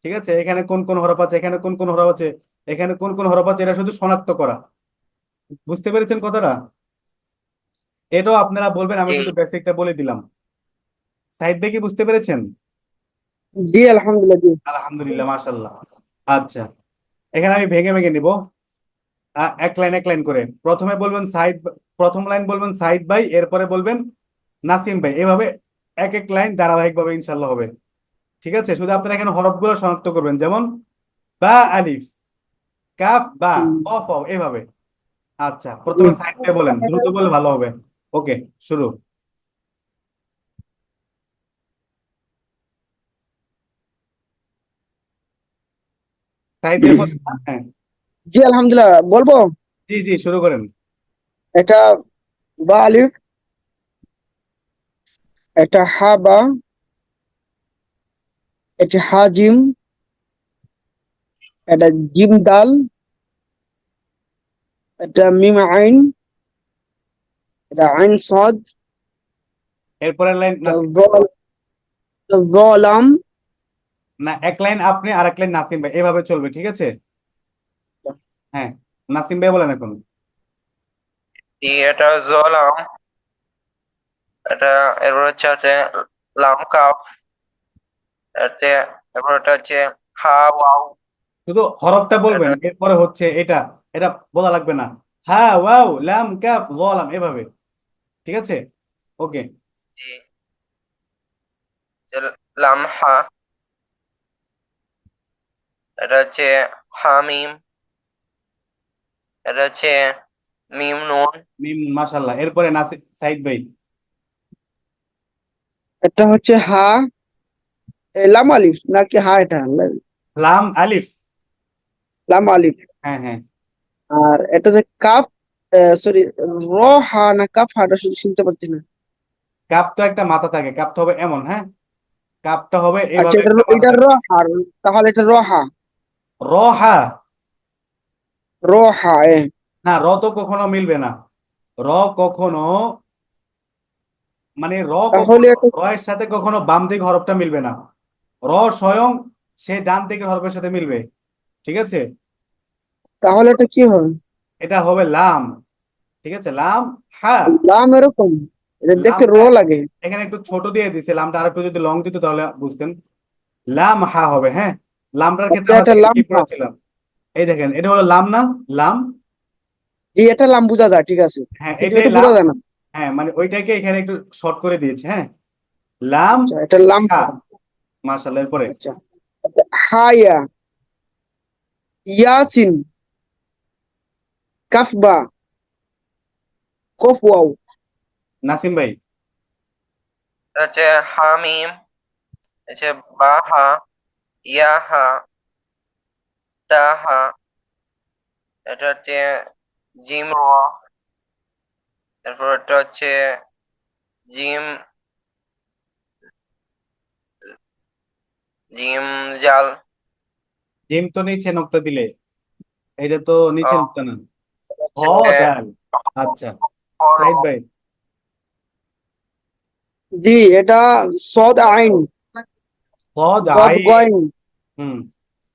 ঠিক আছে, এখানে কোন কোন হরফ আছে, এখানে কোন কোন হরফ আছে, এখানে কোন কোন হরফ আছে, এটা শুধু শনাক্ত করা। বুঝতে পেরেছেন কথাটা? এটাও আপনারা বলবেন, আমি জি। শুধু বেসিকটা বলে দিলাম। সাইড কি বুঝতে পেরেছেন? জি আলহামদুলিল্লাহ, জি। আলহামদুলিল্লাহ, মাশাল্লাহ। আচ্ছা, এখানে আমি ভেঙে ভেঙে নিব, এক লাইন এক লাইন করে। প্রথমে বলবেন সাইদ, প্রথম লাইন বলবেন সাইদ ভাই, এরপরে বলবেন নাসিম ভাই, এভাবে এক এক লাইন ধারাবাহিক ভাবে ইনশাল্লাহ হবে, ঠিক আছে। শুধু আপনারা এখানে হরফগুলো শনাক্ত করবেন, যেমন বা, আলিফ, কাফ, বা, হুম, কফ, ওয়াও, এভাবে। আচ্ছা, জি। প্রথমে সাইদ ভাই বলেন, দ্রুত বলে ভালো হবে। ওকে, শুরু। সাইদ ভাই বলেন না? হ্যাঁ, জি আলহামদুলিল্লাহ, বলবো। জি জি শুরু করেন। এটা বা আলিফ, এটা হা বা, এটা হা জিম, এটা জিম দাল, এটা মিম আইন, এটা আইন সদ, এরপরের লাইন এটা নাসিম ভাই। জল, এটা জ লাম। না, এক লাইন আপনি আর এক লাইন নাসিম ভাই, এভাবে চলবে, ঠিক আছে? হ্যাঁ, নাসিম ভাই বলেন এখন। এটা জলাম, এটা এরপর হচ্ছে লাম কাফ, এতে এরপর এটা হচ্ছে হা ওয়াও, শুধু হরফটা বলবেন, এটা এরপরে হচ্ছে এটা, এটা বলা লাগবে না। হ্যাঁ, ওয়াও, লাম, কাফ, লাম, এভাবে, ঠিক আছে? ওকে। জি, যে লামহা, এটা হচ্ছে হামিম, এটা হচ্ছে মিম নুন, মিম, মাশাল্লাহ। এরপরে নাসিম সাইদ ভাই। এটা হচ্ছে হা, লাম আলিফ নাকি হা, এটা লাম আলিফ। লাম আলিফ। হ্যাঁ হ্যাঁ। আর এটা যে কাপ, সরি, র হা না কাপ হাটা শুধু শুনতে পাচ্ছি না। কাপ তো একটা মাথা থাকে, কাপটা হবে এমন, হ্যাঁ, কাপটা হবে আচ্ছা, এইভাবে এটা একটা মাথা এটা র থাকে। হা, তাহলে এটা র হা, রহা। র হা না, র তো কখনো মিলবে না। র কখনো, মানে তাহলে কখনো এটা, র এর সাথে কখনো বাম দিক হরফটা মিলবে না। র স্বয়ং সে ডান দিকের হরফের সাথে মিলবে, ঠিক আছে? তাহলে এটা কি হবে? এটা হবে লাম, ঠিক আছে? লাম, হ্যাঁ। লাম এরকম, এটা দেখতে র লামটা লাগে। এখানে একটু ছোট দিয়ে দিছে, লামটা আর একটু যদি লং দিত তাহলে বুঝতেন। লাম হা হবে, হ্যাঁ। লামটার ক্ষেত্রে আচ্ছা, আমরা এটা দেখেন লাম কি হা। পড়েছিলাম। এই দেখেন, এটা হলো লাম না? লাম। জি, এটা লাম বোঝা যায়, ঠিক আছে, হ্যাঁ, কিন্তু এটাই এটা লাম। বোঝা যায় না। হ্যাঁ, মানে ওইটাকে এখানে একটু শর্ট করে দিয়েছে, হ্যাঁ। লাম, আচ্ছা, এটা লাম হা। হা। মাশাআল্লাহ। এরপরে আচ্ছা, হায়া, ইয়াসিন, কাফবা, কফ ওয়াও। নাসিম ভাই। এটা হচ্ছে হামিম, এটা হচ্ছে বাহা, ইয়াহা, তাহা, এটা হচ্ছে জিম র, এরপর এটা হচ্ছে জিম, জিম জাল, জিম তো নিচে নোক্তা দিলে, এটা তো নিচে আহ, নোক্তা না। হ, হচ্ছে ডাল। আচ্ছা, হর, সাইদ ভাই। জি, এটা সদ আইন, পদ দদ আই। গইন, হুম।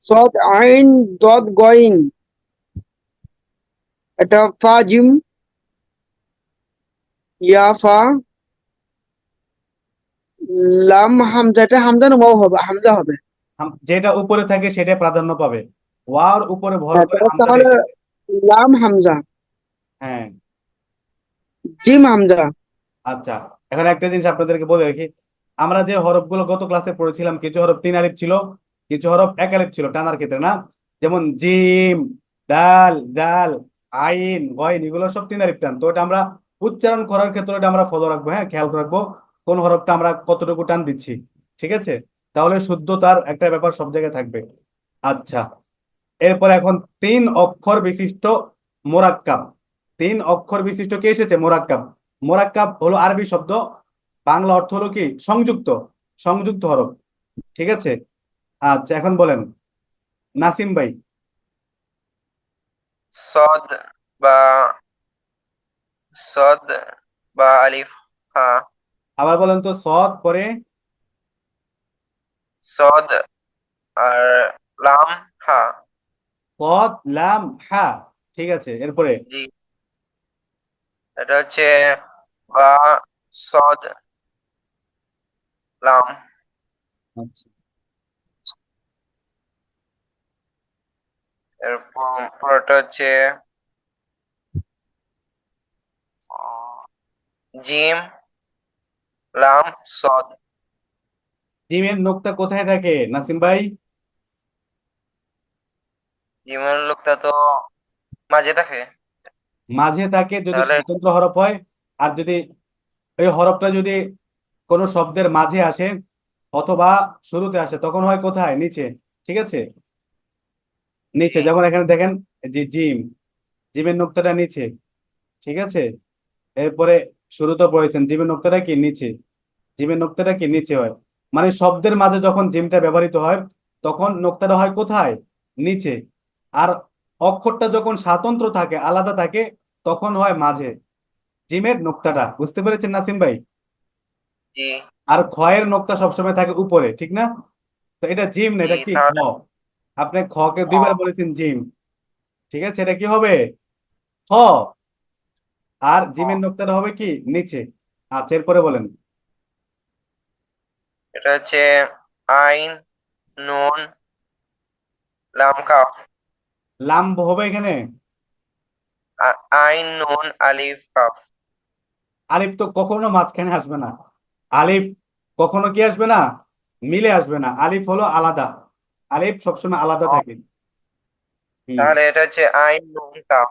সদ আইন, দদ গইন। এটা ফা জিম, ইয়া ফা, লাম হামজা, এটা হামজা না ওয়াও হবে? হামজা হবে। যেটা উপরে থাকে সেটা প্রাধান্য পাবে। ওয়ার উপরে ভর হ্যাঁ, করে হামজা তাহলে দিয়ে দিতে। লাম হামজা, হ্যাঁ। জিম হামজা। আচ্ছা, এখন একটা জিনিস আপনাদেরকে বলে রাখি, আমরা যে হরফগুলো গত ক্লাসে পড়েছিলাম, কিছু হরফ তিন আলিফ ছিল, কিছু হরফ এক আলিফ ছিল টানার ক্ষেত্রে, না? যেমন জিম, দাল, জাল, আইন, গইন, এগুলো সব তিন আলিফ টান। তো এটা আমরা উচ্চারণ করার ক্ষেত্রে এটা আমরা ফলো রাখবো, হ্যাঁ, খেয়াল রাখবো কোন হরফটা আমরা কতটুকু টান দিচ্ছি, ঠিক আছে? তাহলে শুদ্ধতার একটা ব্যাপার সব জায়গায় থাকবে। আচ্ছা, এরপর এখন তিন অক্ষর বিশিষ্ট মোরাক্কাব। তিন অক্ষর বিশিষ্ট কি এসেছে? মোরাক্কাব। মোরাক্কাব হলো আরবি শব্দ, বাংলা অর্থ হলো কি? সংযুক্ত, সংযুক্ত হরফ, ঠিক আছে? আচ্ছা, এখন বলেন নাসিম ভাই। সদ বা, সদ বা আলিফ হা, আবার বলেন তো, সদ পরে সদ আর লাম হা, সদ, লাম, হা, ঠিক আছে? এরপরে জি, এটা হচ্ছে বা, সদ, লাম, আচ্ছা, এরপর পরটা হচ্ছে আহ, জিম, লাম, সদ। জিমের নোক্তা কোথায় থাকে নাসিম ভাই? জিমের লোকটা তো মাঝে থাকে, মাঝে থাকে যদি তাহলে স্বতন্ত্র হরফ হয়। আর যদি এই হরফটা যদি কোনো শব্দের মাঝে আসে অথবা শুরুতে আসে, তখন হয় কোথায়? নিচে, ঠিক আছে? নিচে, জি যেমন এখানে দেখেন যে জিমের নোক্তাটা নিচে, ঠিক আছে। এরপরে শুরুতে পড়েছেন জিমের নোক্তাটা কি নিচে, জিমের নোক্তাটা কি নিচে হয়, মানে শব্দের মাঝে যখন জিমটা ব্যবহৃত হয় তখন নোক্তাটা হয় কোথায়, নিচে। আর অক্ষরটা যখন স্বাতন্ত্র থাকে, আলাদা থাকে, তখন হয় মাঝে জিমের নোক্তাটা। বুঝতে পেরেছেন নাসিম ভাই? জি আর খয়ের নোক্তা সবসময় থাকে উপরে, ঠিক না? তো এটা জিম না, জি এটা কি খ। তাহলে আপনি খকে খ। দুইবার বলেছেন জিম, ঠিক আছে, এটা কি হবে, খ। আর খ। জিমের নোক্তাটা হবে কি নিচে। আচ্ছা, এরপরে বলেন। এটা হচ্ছে আইন, নুন, লাম কাফ। লাম হবে এখানে, আইন, নুন, আলিফ, কাফ। আলিফ তো কখনো মাঝখানে আসবে না। আলিফ কখনো কি আসবে না, মিলে আসবে না। আলিফ হলো আলাদা, আলিফ সবসময় আলাদা ও, থাকে। হুম। তাহলে এটা হচ্ছে আইন, নুন, কাফ।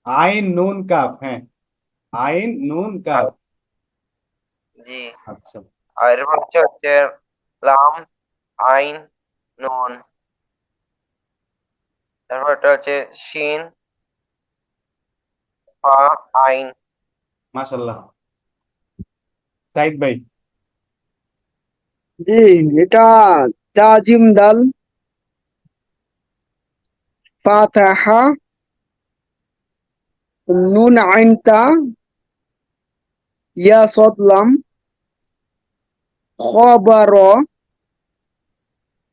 আইন নুন কাফ, হ্যাঁ, আইন নুন কাফ। আর- জি। আচ্ছা। আর এরপর হচ্ছে লাম, আইন, নুন। তারপর এটা হচ্ছে শিন, ফা, আইন। মাশাল্লাহ। সাইদ ভাই। জি, এটা তা জিম দাল, ফাতাহা, নুন আইন তা, ইয়া সদ লাম, খ বা র,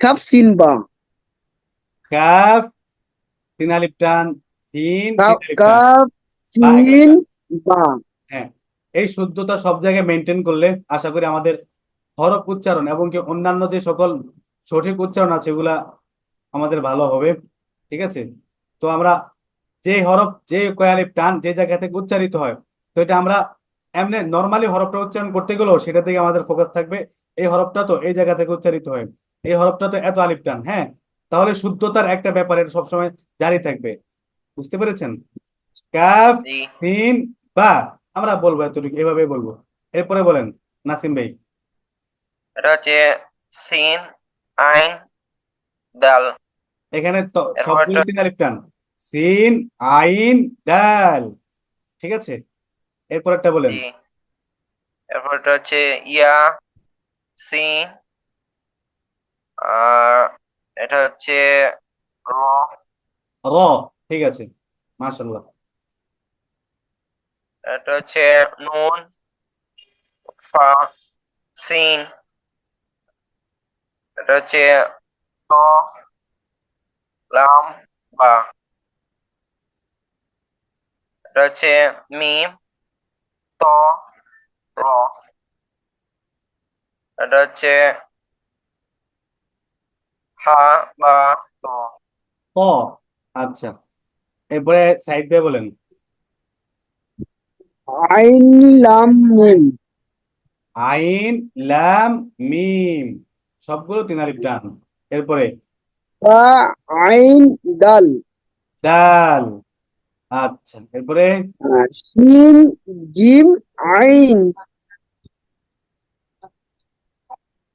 কাফ সিন বা। কাফ তিন আলিফ টান, সিন তিন আলিফ টান, কাফ বা এখানে সিন টান। বা। হ্যাঁ, এই শুদ্ধতা সব জায়গায় মেনটেন করলে আশা করি আমাদের হরফ উচ্চারণ এবং কি অন্যান্য যে সকল সঠিক উচ্চারণ আছে এগুলা আমাদের ভালো হবে, ঠিক আছে। তো আমরা যে হরফ, যে কয়ালিফ টান যে জায়গা থেকে উচ্চারিত হয়, তো এটা আমরা এমনি নর্মালি হরফটা উচ্চারণ করতে গেলেও সেটা থেকে আমাদের ফোকাস থাকবে, এই হরফটা তো এই জায়গা থেকে উচ্চারিত হয়, এই হরফটা তো এত আলিফ টান, হ্যাঁ। তাহলে শুদ্ধতার একটা ব্যাপার এটা সবসময় জারি থাকবে। বুঝতে পেরেছেন? কাফ জি। সিন বা, আমরা বলবো এতটুকু, এভাবে বলবো। এরপরে বলেন নাসিম ভাই। এটা হচ্ছে সিন, আইন, দাল। এখানে তো এরপর সবগুলো একটা তিন আলিফ টান, সিন আইন দাল, ঠিক আছে। এরপর একটা বলেন। জি। এরপর একটা হচ্ছে ইয়া, সিন, আর এটা হচ্ছে র। র, ঠিক আছে, মাশাল্লাহ। এটা হচ্ছে নুন, ফা, সিন। এটা হচ্ছে ত, লাম, বা। এটা হচ্ছে মিম, ত, র। এটা হচ্ছে হা, বা, ত। ক, আচ্ছা। এরপরে সাইড ভাই বলেন। আইন লাম মিম, আইন লাম মিম, সবগুলো তিন আলিফ টান। এরপরে তা আইন দাল, দাল, আচ্ছা। এরপরে শিন জিম আইন,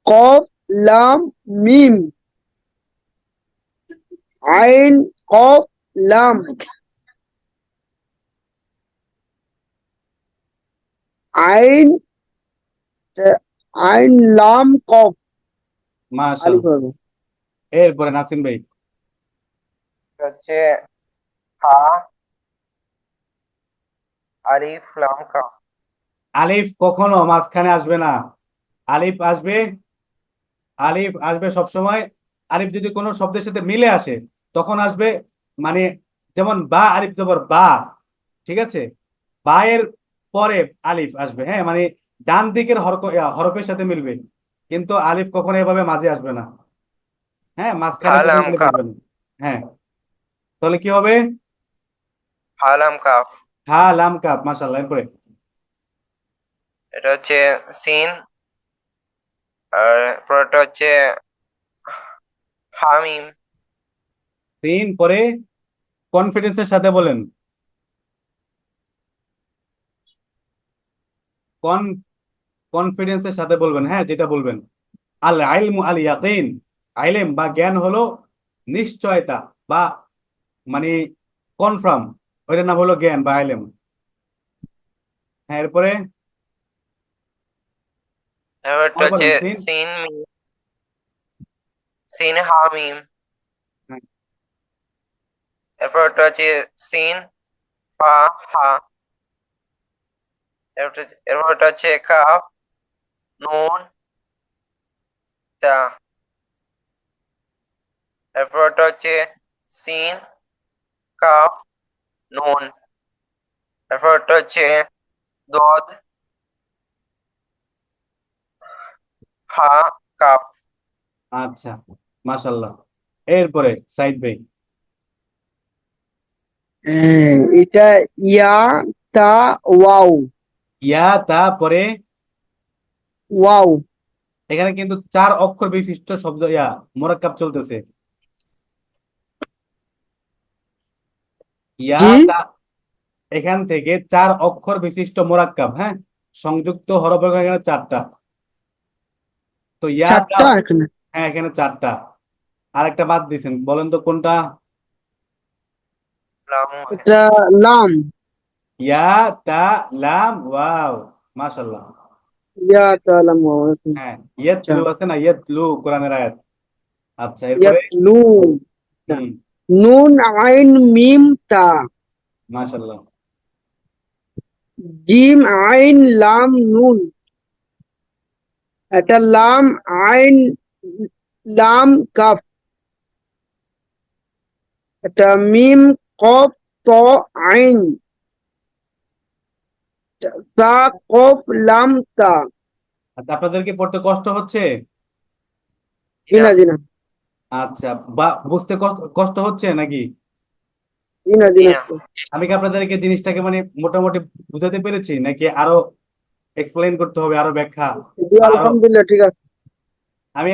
কফ লাম মিম, আইন কফ লাম, আইন আইন লাম কফ। আলিফ মাশাল্লাহ। হবে। এরপরে নাসিম ভাই। এটা হচ্ছে হা, আলিফ, লাম, কাফ। আলিফ কখনো মাঝখানে আসবে না, আলিফ আসবে, আলিফ আসবে সবসময়। আলিফ যদি কোনো শব্দের সাথে মিলে আসে তখন আসবে, মানে যেমন বা, আলিফ জবর বা, ঠিক আছে। বা এর পরে আলিফ আসবে, হ্যাঁ, মানে ডান দিকের হরফের সাথে মিলবে, কিন্তু আলিফ কখনো এভাবে মাঝে আসবে না, হ্যাঁ, হা, মাঝখানে কখনো লাম, আলিফ কাফ। আসবে না। হ্যাঁ, তাহলে কি হবে, হা, লাম, কাফ। হা লাম কাপ, মাশাআল্লাহ। এরপরে এটা হচ্ছে সিন, আর পরেরটা হচ্ছে হামিম। তিন, পরে কনফিডেন্সের সাথে বলেন, কন কনফিডেন্সের সাথে বলবেন, হ্যাঁ, যেটা বলবেন। আল ইলমু আল ইয়াকিন, আইলেম বা জ্ঞান হলো নিশ্চয়তা, বা মানে কনফার্ম, ওইটার নাম হলো জ্ঞান বা আইলেম। হ্যাঁ, এরপরে এরপরটা আরো হচ্ছে বলেন সিন। সিন মিম, সিন হা মিম। হ্যাঁ, এরপরটা হচ্ছে সিন ফা হা। এরপরটা হচ্ছে কাফ নুন তা। এরপরটা হচ্ছে সিন কাফ নুন। এরপরটা হচ্ছে দদ হা কাফ। আচ্ছা, মাশাল্লাহ। এরপরে সাইদ ভাই। এটা ইয়া তা ওয়াও। ইয়া, তারপরে ওয়াও। এখানে কিন্তু 4 অক্ষর বিশিষ্ট শব্দ মোরাক্কাব চলতেছে। ইয়া জি, তা, এখান থেকে 4 অক্ষর বিশিষ্ট মোরাক্কাব, হ্যাঁ, সংযুক্ত হরফ হলো এখানে 4টা। তো ইয়া তা, চারটা এখানে। হ্যাঁ এখানে 4টা। আরেকটা বাদ দিছেন, বলেন তো কোনটা? লাম। এটা লাম। ইয়া তা লাম ওয়াও, মাশাল্লাহ। ইয়া তা লাম ওয়াও। হ্যাঁ, আচ্ছা, ইয়াতলু আছে না, ইয়াতলু কোরআনের আয়াত। আচ্ছা, এরপরে ইয়াতলু। হুম, নুন আইন মিম তা। মাশাল্লাহ। জিম আইন লাম নুন। এটা লাম আইন লাম কাফ। এটা মিম কফ ত আইন। সা কফ লাম তা। আচ্ছা, আপনাদের কি পড়তে কষ্ট হচ্ছে? জিনা জিনা আচ্ছা, বা বুঝতে কষ্ট কষ্ট হচ্ছে নাকি? জিনা জিনা। জিনা। আমি কি আপনাদেরকে জিনিসটাকে মানে মোটামুটি বুঝাতে পেরেছি, নাকি আরো এক্সপ্লেইন করতে হবে, আরো ব্যাখ্যা জি, বা আরো? আলহামদুলিল্লাহ ঠিক আছে। আমি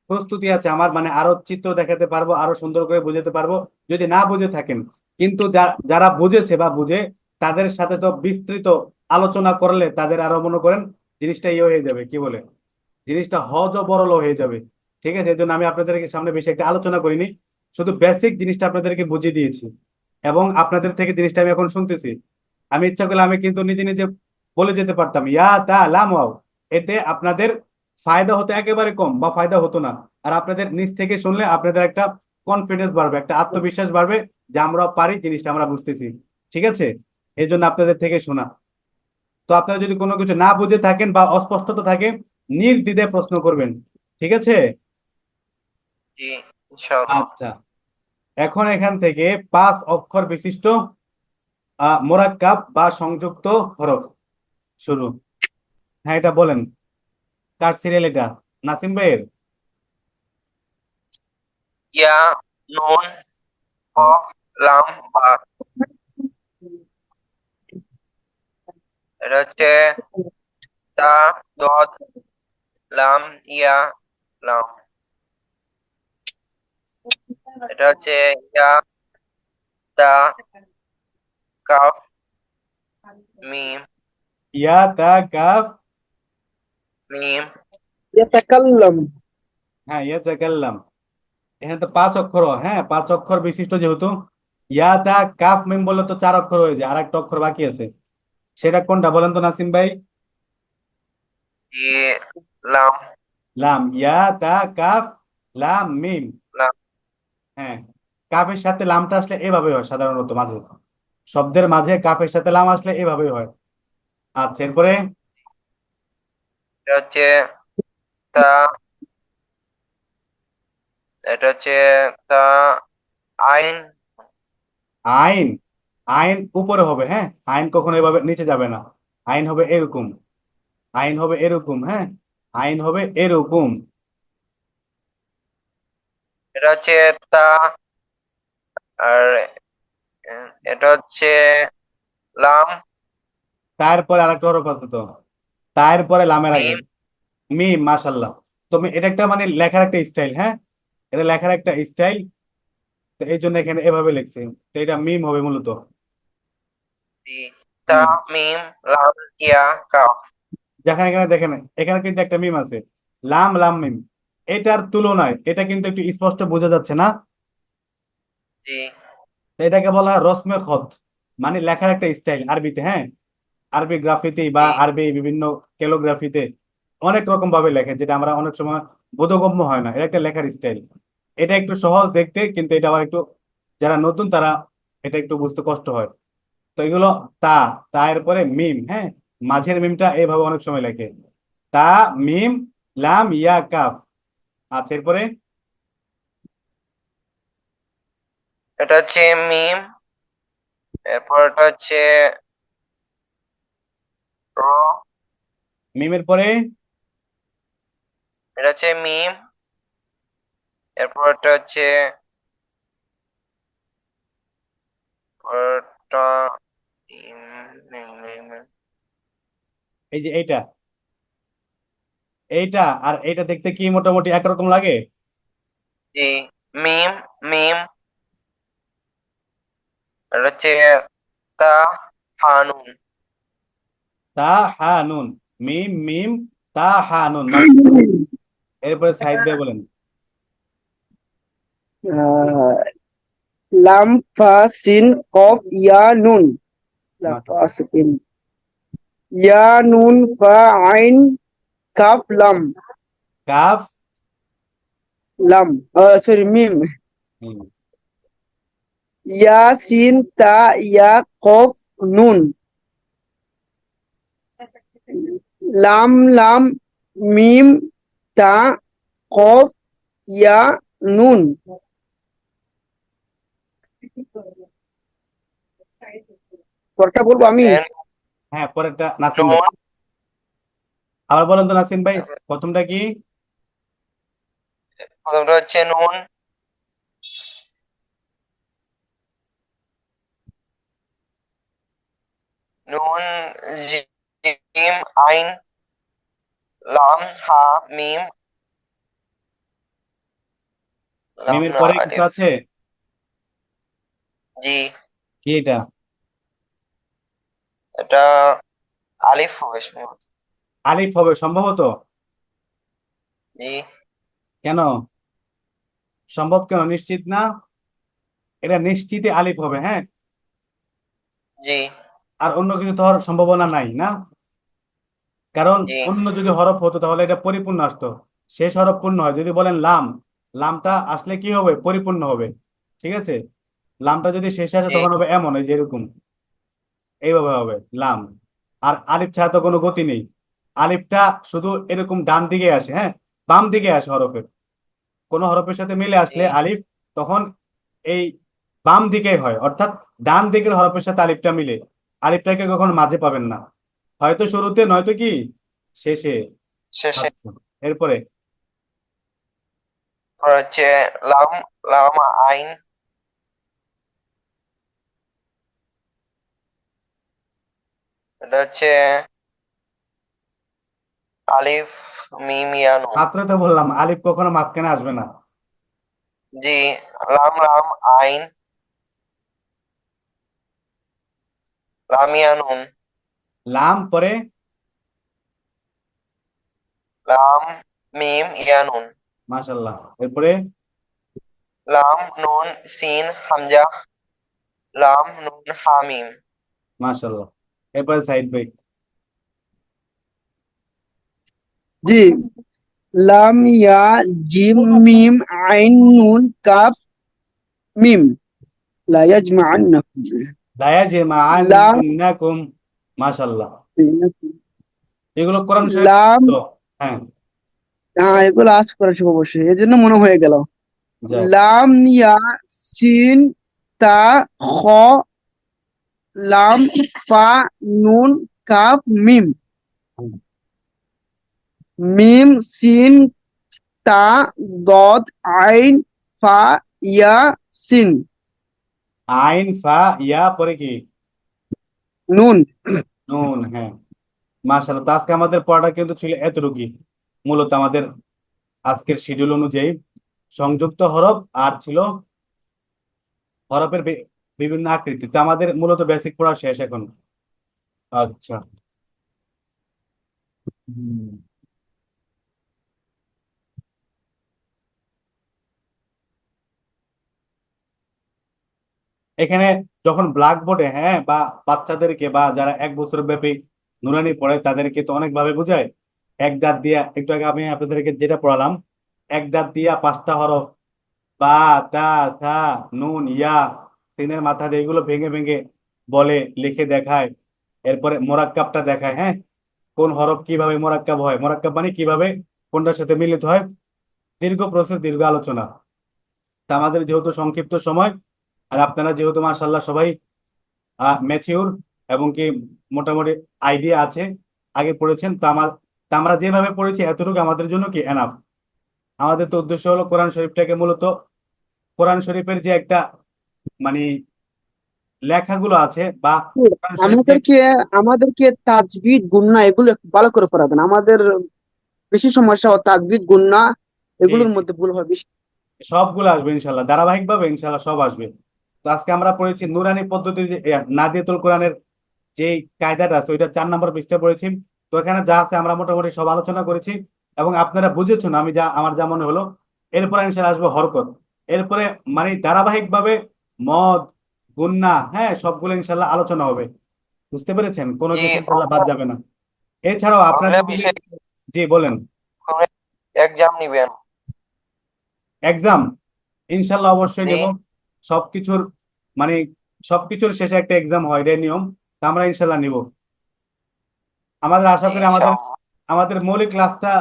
প্রস্তুতি আছে আমার, মানে আরো চিত্র দেখাতে পারবো, আরো সুন্দর করে বুঝাতে পারবো যদি না বুঝে থাকেন। কিন্তু যারা বুঝেছে বা বুঝে, তাদের সাথে তো বিস্তৃত আলোচনা করলে তাদের আরো মনে করেন জিনিসটা ইয়ে হয়ে যাবে, কি বলে, জিনিসটা হজ ও বরল হয়ে যাবে। ঠিক আছে, এই জন্য আমি আপনাদেরকে সামনে বেশি একটা আলোচনা করিনি, শুধু বেসিক জিনিসটা আপনাদেরকে বুঝিয়ে দিয়েছি। এবং আপনাদের থেকে জিনিসটা আমি এখন শুনতেছি। আমি ইচ্ছা করলে আমি কিন্তু নিজে নিজে বলে যেতে পারতাম ইয়া তা লাম ওয়াও, এতে আপনাদের ফায়দা হতো একেবারে কম বা ফায়দা হতো না। আর আপনাদের নিজ থেকে শুনলে আপনাদের একটা কনফিডেন্স বাড়বে, একটা আত্মবিশ্বাস বাড়বে যে আমরা পারি, জিনিসটা আমরা বুঝতেছি। ঠিক আছে, এই জন্য আপনাদের থেকে শোনা। তো আপনারা যদি কোনো কিছু না বুঝে থাকেন বা অস্পষ্টতা থাকে, নির্দ্বিধায় প্রশ্ন করবেন। ঠিক আছে। জি, ইনশাআল্লাহ। আচ্ছা, এখন এখান থেকে 5 অক্ষর বিশিষ্ট মোরাক্কাব বা সংযুক্ত হরফ শুরু। হ্যাঁ, এটা বলেন, কার সিরিয়াল এটা? নাসিম ভাইয়ের। ইয়া নুন কফ লাম বা। এটা হচ্ছে তা দদ লাম ইয়া লাম। এটা হচ্ছে ইয়া তা কাফ মিম ইয়া তা কাফ মিম। ইয়াতাকাল্লাম। হ্যাঁ, ইয়া তাকাল্লাম। এখানে তো 5 অক্ষর, হ্যাঁ 5 অক্ষর বিশিষ্ট যেহেতু, ইয়া তা কাফ মিম বললে তো 4 অক্ষর হয়ে যায়, আর একটা অক্ষর বাকি আছে, সেটা কোনটা বলেন তো নাসিম ভাই? ই লাম। লাম, ইয়া তা কাফ লাম মিম। লাম। হ্যাঁ, কাফের সাথে লামটা আসলে এভাবে হয় সাধারণত, মাঝে শব্দের মাঝে কাফের সাথে লাম আসলে এভাবেই হয়। আচ্ছা, এরপরে এটা হচ্ছে তা। এটা হচ্ছে তা আইন। আইন। আইন উপরে হবে, হ্যাঁ, আইন কখনো এভাবে নিচে যাবে না। আইন হবে এরকম, আইন হবে এরকম, হ্যাঁ, আইন হবে এরকম। এটা হচ্ছে তা। আর এটা হচ্ছে লাম তারপরে আরেকটা হরফ আছে তো, তারপরে লামের আগে মিম। মিম, মাশাল্লাহ। তুমি এটা একটা মানে লেখার একটা স্টাইল, হ্যাঁ, এটা লেখার একটা স্টাইল। তো এই জন্য এখানে এভাবে লিখছি। তো এটা মিম হবে মূলত। জি, তা হুম, মিম লাম ইয়া কাফ। যেখানে এখানে দেখেন, এখানে কিন্তু একটা মিম আছে, লাম লাম মিম। এটার তুলনায় এটা কিন্তু একটু স্পষ্ট বোঝা যাচ্ছে না? জি তো এটাকে বলা হয় রসমে খত, মানে লেখার একটা স্টাইল আরবিতে। হ্যাঁ, আরবি গ্রাফিতে বা জি আরবি বিভিন্ন ক্যালিগ্রাফিতে অনেক রকম ভাবে লেখে, যেটা আমরা অনেক সময় বোধগম্য হয় না। এটা একটা লেখার স্টাইল। এটা একটু সহজ দেখতে, কিন্তু এটা আবার একটু, যারা নতুন তারা এটা একটু বুঝতে কষ্ট হয়। তো এগুলো তা, তা এর পরে মিম। হ্যাঁ, মাঝের মিমটা এইভাবে অনেক সময় লেখে, তা, মিম, লাম, ইয়া, কাফ। আচ্ছা, এরপরে এটা হচ্ছে মিম, এরপর এটা হচ্ছে র, মিমের পরে এটা হচ্ছে মিম, এরপর এটা হচ্ছে পরটা এই যে এইটা, এইটা আর এইটা দেখতে কি মোটামুটি একরকম লাগে? জি মিম, মিম, এটা হচ্ছে তা, হানুন। তা, হা, নুন। মিম, মিম, তা, হা, নুন। এরপরে সাইড দিয়ে বলেন। আহ, লাম ফা সিন কফ ইয়া নুন। লাম ফা মাশাআল্লাহ। সিন ইয়া নুন ফা আইন কাফ লাম। কাফ, লাম সরি মিম। হুম, ইয়া সিন তা ইয়া কফ নুন। লাম লাম মিম তা কফ ইয়া নুন। পরটা বলবো আমি। দেন হ্যাঁ, পরেরটা নাসিম ভাই। নুন, আবার বলেন তো নাসিম ভাই, প্রথমটা কি? প্রথমটা হচ্ছে নুন, নুন, জিম, আইন, লাম, হা, মিম, লাম মিমের না পরে কিছু আলিফ। আছে? জি, কি এটা? এটা আলিফ হবে সম্ভবত। আলিফ হবে সম্ভবত। জি কেন সম্ভব, কেন নিশ্চিত না? এটা নিশ্চিতই আলিফ হবে। হ্যাঁ, জি আর অন্য কিছু তো হওয়ার সম্ভাবনা নাই না। কারণ জি অন্য যদি হরফ হতো তাহলে এটা পরিপূর্ণ আসতো। শেষ হরফ পূর্ণ হয়। যদি বলেন লাম, লামটা আসলে কি হবে? পরিপূর্ণ হবে। ঠিক আছে, লামটা যদি শেষে আসে জি তখন হবে এমন, এই যে এরকম, এইভাবে হবে লাম। আর আলিফ ছাড়া তো কোনো গতি নেই। আলিফটা শুধু এরকম ডান দিকে আসে। হ্যাঁ, বাম দিকে আসে হরফের। কোনো হরফের সাথে মিলে জি আসলে আলিফ, তখন এই বাম দিকে হয়, অর্থাৎ ডান দিকের হরফের সাথে আলিফটা মিলে। আলিফটাকে কখনো মাঝে পাবেন না, হয়তো শুরুতে নয়তো কি শেষে। শেষে। আচ্ছা, এরপরে পর হচ্ছে লাম, লাম, আইন, এটা হচ্ছে আলিফ, মিম, ইয়া, নুন। মাত্র তো বললাম আলিফ কখনো মাঝখানে আসবে না। জি লাম, লাম, আইন, লাম, ইয়া, নুন, লাম পরে লাম, মিম, ইয়া, নুন, মাশাল্লাহ। এরপরে লাম, নুন, সিন, হামজা, লাম, নুন, হামিম। মাশাল্লাহ। এরপরে সাইড ভাই। জি লাম ইয়া জিম মিম আইন নুন কাফ মিম লা ইয়াজমাআন্নাকুম। লায়া যে লাম মাআন্নাকুম। মাশাল্লাহ। এগুলো কোরআন শরীফ লাম তো। হ্যাঁ, হ্যাঁ এগুলো আজ করেছি অবশ্যই, এই জন্য মনে হয়ে গেল। যাক। লাম ইয়া সিন তা খ লাম ফা নুন কাফ মিম। মিম সিন তা দদ আইন ফা ইয়া সিন আইন, ফা, ইয়া, পরে কি? নুন। নুন। হ্যাঁ, মাশাআল্লাহ। তো আজকে আমাদের পড়াটা কিন্তু ছিল এতটুকুই। মূলত আমাদের আজকের শিডিউল অনুযায়ী সংযুক্ত হরফ আর ছিল হরফের বিভিন্ন আকৃতি। তো আমাদের মূলত বেসিক পড়া শেষ এখন। আচ্ছা। হুম। এখানে যখন ব্ল্যাকবোর্ডে, হ্যাঁ, বা বাচ্চাদেরকে বা যারা 1 বছর ব্যাপী নুরানি পড়ে তাদেরকে তো অনেক ভাবে বোঝায়। এক দাঁত দিয়া, একটু আগে আমি আপনাদেরকে যেটা পড়ালাম, এক দাঁত দিয়া 5টা হরফ, বা, তা, থা, নুন, ইয়া, সিনের মাথা দিয়ে এগুলো ভেঙে ভেঙে বলে, লিখে দেখায়। এরপরে মোরাক্কাবটা দেখায়, হ্যাঁ, কোন হরফ কিভাবে মোরাক্কাব হয়, মোরাক্কাব মানে কিভাবে কোনটার সাথে মিলিত হয়। দীর্ঘ প্রসেস, দীর্ঘ আলোচনা। তা আমাদের যেহেতু সংক্ষিপ্ত সময়, আর আপনারা যেহেতু মাশাল্লাহ সবাই ম্যাচিউর এবং কি মোটামুটি আইডিয়া আছে, আগে পড়েছেন, তা আমরা যেভাবে পড়েছি এতটুকু আমাদের জন্য কি এনাফ। আমাদের তো উদ্দেশ্য হলো কোরআন শরীফটাকে মূলত, কোরআন শরীফের যে একটা মানে লেখাগুলো আছে বা কোরআন শরীফ যে, আমাদেরকে আমাদেরকে তাজবিদ গুন্না এগুলো একটু ভালো করে পড়াবেন। আমাদের বেশি সমস্যা তাজবিদ গুন্না জি, এগুলোর জি, মধ্যে ভুল হয় বেশি। সবগুলো আসবে ইনশাল্লাহ, ধারাবাহিক ভাবে ইনশাল্লাহ সব আসবে। তো আজকে আমরা পড়েছি নুরানি পদ্ধতির যে নাদিয়াতুল কোরআনের যে কায়দাটা আছে, ওইটা 4 নম্বর পৃষ্ঠা পড়েছি। তো এখানে যা আছে আমরা মোটামুটি সব আলোচনা করেছি এবং আপনারা বুঝেছেন, আমি যা, আমার যা মনে হলো। এরপরে ইনশাল্লাহ আসবে হরকত। এরপরে মানে ধারাবাহিক ভাবে মদ, গুন্না, হ্যাঁ, সবগুলো ইনশাল্লাহ আলোচনা হবে। বুঝতে পেরেছেন, কোনো জি, কিছু ইনশাল্লাহ বাদ যাবে না। এছাড়াও ওগুলা আপনাদের যদি, বিষয় জি বলেন। এক্সাম নিবেন। এক্সাম ইনশাল্লাহ অবশ্যই জি, নেব। সবকিছুর মানে সবকিছুর শেষে একটা এক্সাম হয়, এটাই নিয়ম। তা আমরা ইনশাল্লাহ নিব। আমাদের আশা জি, করি আমাদের ইনশাআল্লাহ। আমাদের মৌলিক ক্লাসটা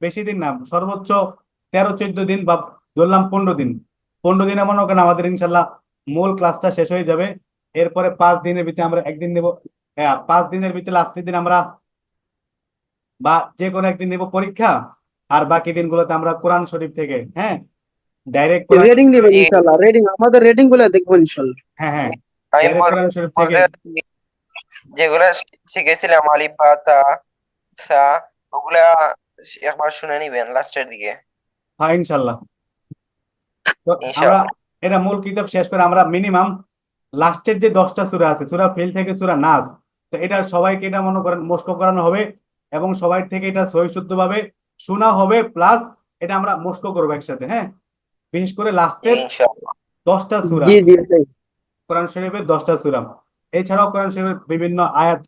বেশি দিন না, সর্বোচ্চ 13-14 দিন, বা ধরলাম 15 দিন। 15 দিনে মনে করেন আমাদের ইনশাল্লাহ মূল ক্লাসটা শেষ হয়ে যাবে। এরপরে 5 দিনের ভিতরে আমরা একদিন নেব, হ্যাঁ, 5 দিনের ভিতরে লাস্টের দিন আমরা বা যে কোনো একদিন নেব পরীক্ষা। আর বাকি দিনগুলোতে আমরা কোরআন শরীফ থেকে, হ্যাঁ, ডাইরেক্ট কোরআন রিডিং শরীফ থেকে, নেবেন জি, ইনশাল্লাহ, রিডিং আমাদের রিডিং গুলো দেখবো ইনশাল্লাহ। হ্যাঁ, হ্যাঁ, আমি ডাইরেক্ট কোরআন শরীফ থেকে। বলতে চাচ্ছি, যেগুলা শিখেছিলাম আলিফ বা তা সা, ওগুলা একবার শুনে নিবেন লাস্টের দিকে। হ্যাঁ ইনশাল্লাহ। তো আমরা ইনশাআল্লাহ। এটা মূল কিতাব শেষ করে আমরা মিনিমাম লাস্টের যে 10টা সূরা আছে, সূরা ফিল থেকে সূরা নাস, তো এটা সবাইকে এটা মনে করেন মুখস্থ করানো হবে এবং সবাই থেকে এটা সহি শুদ্ধ ভাবে শোনা হবে, প্লাস এটা আমরা মুখস্থ করবো একসাথে, হ্যাঁ। বিশেষ করে জি, লাস্টের ইনশাআল্লাহ। 10টা সূরা, জি জি এটাই। কোরআন শরীফের 10টা সূরা। এছাড়াও কোরআন শরীফের বিভিন্ন আয়াত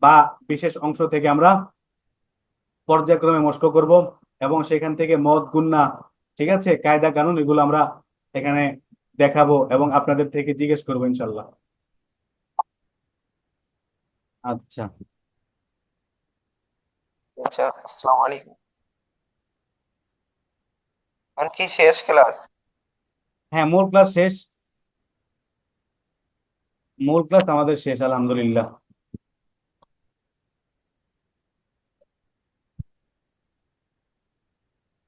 বা বিশেষ অংশ থেকে আমরা পর্যায়ক্রমে মস্ক করব এবং সেখান থেকে মদ, গুন্না, ঠিক আছে, কায়দা কানুন, এগুলো আমরা এখানে দেখাবো এবং আপনাদের থেকে জিজ্ঞেস করবো ইনশাল্লাহ। আচ্ছা। আচ্ছা, আসসালামু আলাইকুম। এখন কি শেষ ক্লাস? হ্যাঁ, মূল ক্লাস শেষ। মূল ক্লাস আমাদের শেষ আলহামদুলিল্লাহ।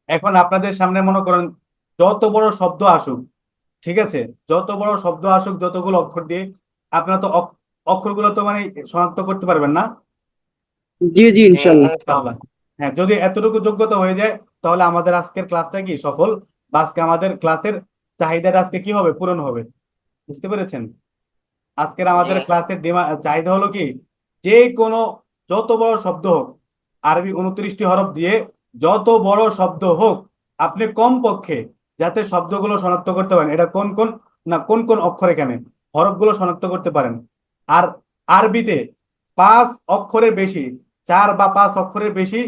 এখন আপনাদের সামনে মনে করেন যত বড় শব্দ আসুক, ঠিক আছে, যত বড় শব্দ আসুক, যতগুলো অক্ষর দিয়ে, আপনারা তো অক্ষরগুলো তো মানে শনাক্ত করতে পারবেন না জি জি জি, ইনশাল্লাহ। ইনশাআল্লাহ। হ্যাঁ, যদি এতটুকু যোগ্যতা হয়ে যায় তাহলে আমাদের আজকের ক্লাসটা কি সফল, বা আজকে আমাদের ক্লাসের চাহিদাটা আজকে কি হবে, পূরণ হবে। বুঝতে পেরেছেন, আজকের জি, আমাদের ক্লাসের চাহিদা হলো কি, যে কোনো যত বড় শব্দ হোক, আরবি 29টি হরফ দিয়ে যত বড় শব্দ হোক, আপনি কমপক্ষে যাতে শব্দগুলো শনাক্ত করতে পারেন এটা কোন কোন, না কোন কোন অক্ষর, এখানে হরফগুলো শনাক্ত করতে পারেন। আর আরবিতে 5 অক্ষরের বেশি, 4 বা 5 অক্ষরের বেশি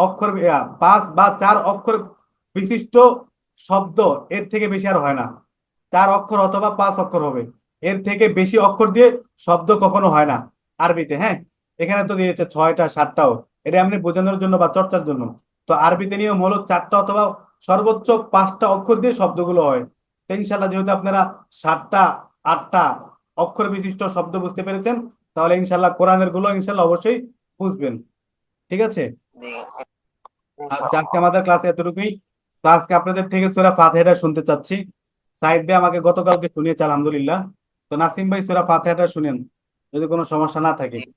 অক্ষর, 5 বা 4 অক্ষর বিশিষ্ট শব্দ এর থেকে বেশি আর হয় না। 4 অক্ষর অথবা 5 অক্ষর হবে, এর থেকে বেশি অক্ষর দিয়ে শব্দ কখনো হয় না আরবিতে, হ্যাঁ। এখানে তো দিয়েছে 6টা 7টাও, এটা এমনি বোঝানোর জন্য বা চর্চার জন্য। তো আরবিতে নিয়ম হলো 4টা অথবা সর্বোচ্চ 5টা অক্ষর দিয়ে শব্দগুলো হয়। তো ইনশাল্লাহ যেহেতু আপনারা 7টা 8টা অক্ষর বিশিষ্ট শব্দ বুঝতে পেরেছেন, তাহলে ইনশাল্লাহ কোরআনের গুলো ইনশাল্লাহ অবশ্যই বুঝবেন। ঠিক আছে। জি, আচ্ছা, আজকে ইনশাআল্লাহ। আমাদের ক্লাস এতটুকুই। তো আজকে আপনাদের থেকে সূরা ফাতিহাটা শুনতে চাচ্ছি। সাইদ ভাই আমাকে গতকালকে শুনিয়েছে আলহামদুলিল্লাহ। তো নাসিম ভাই সূরা ফাতিহাটা শুনেন, যদি কোনো সমস্যা না থাকে। জি,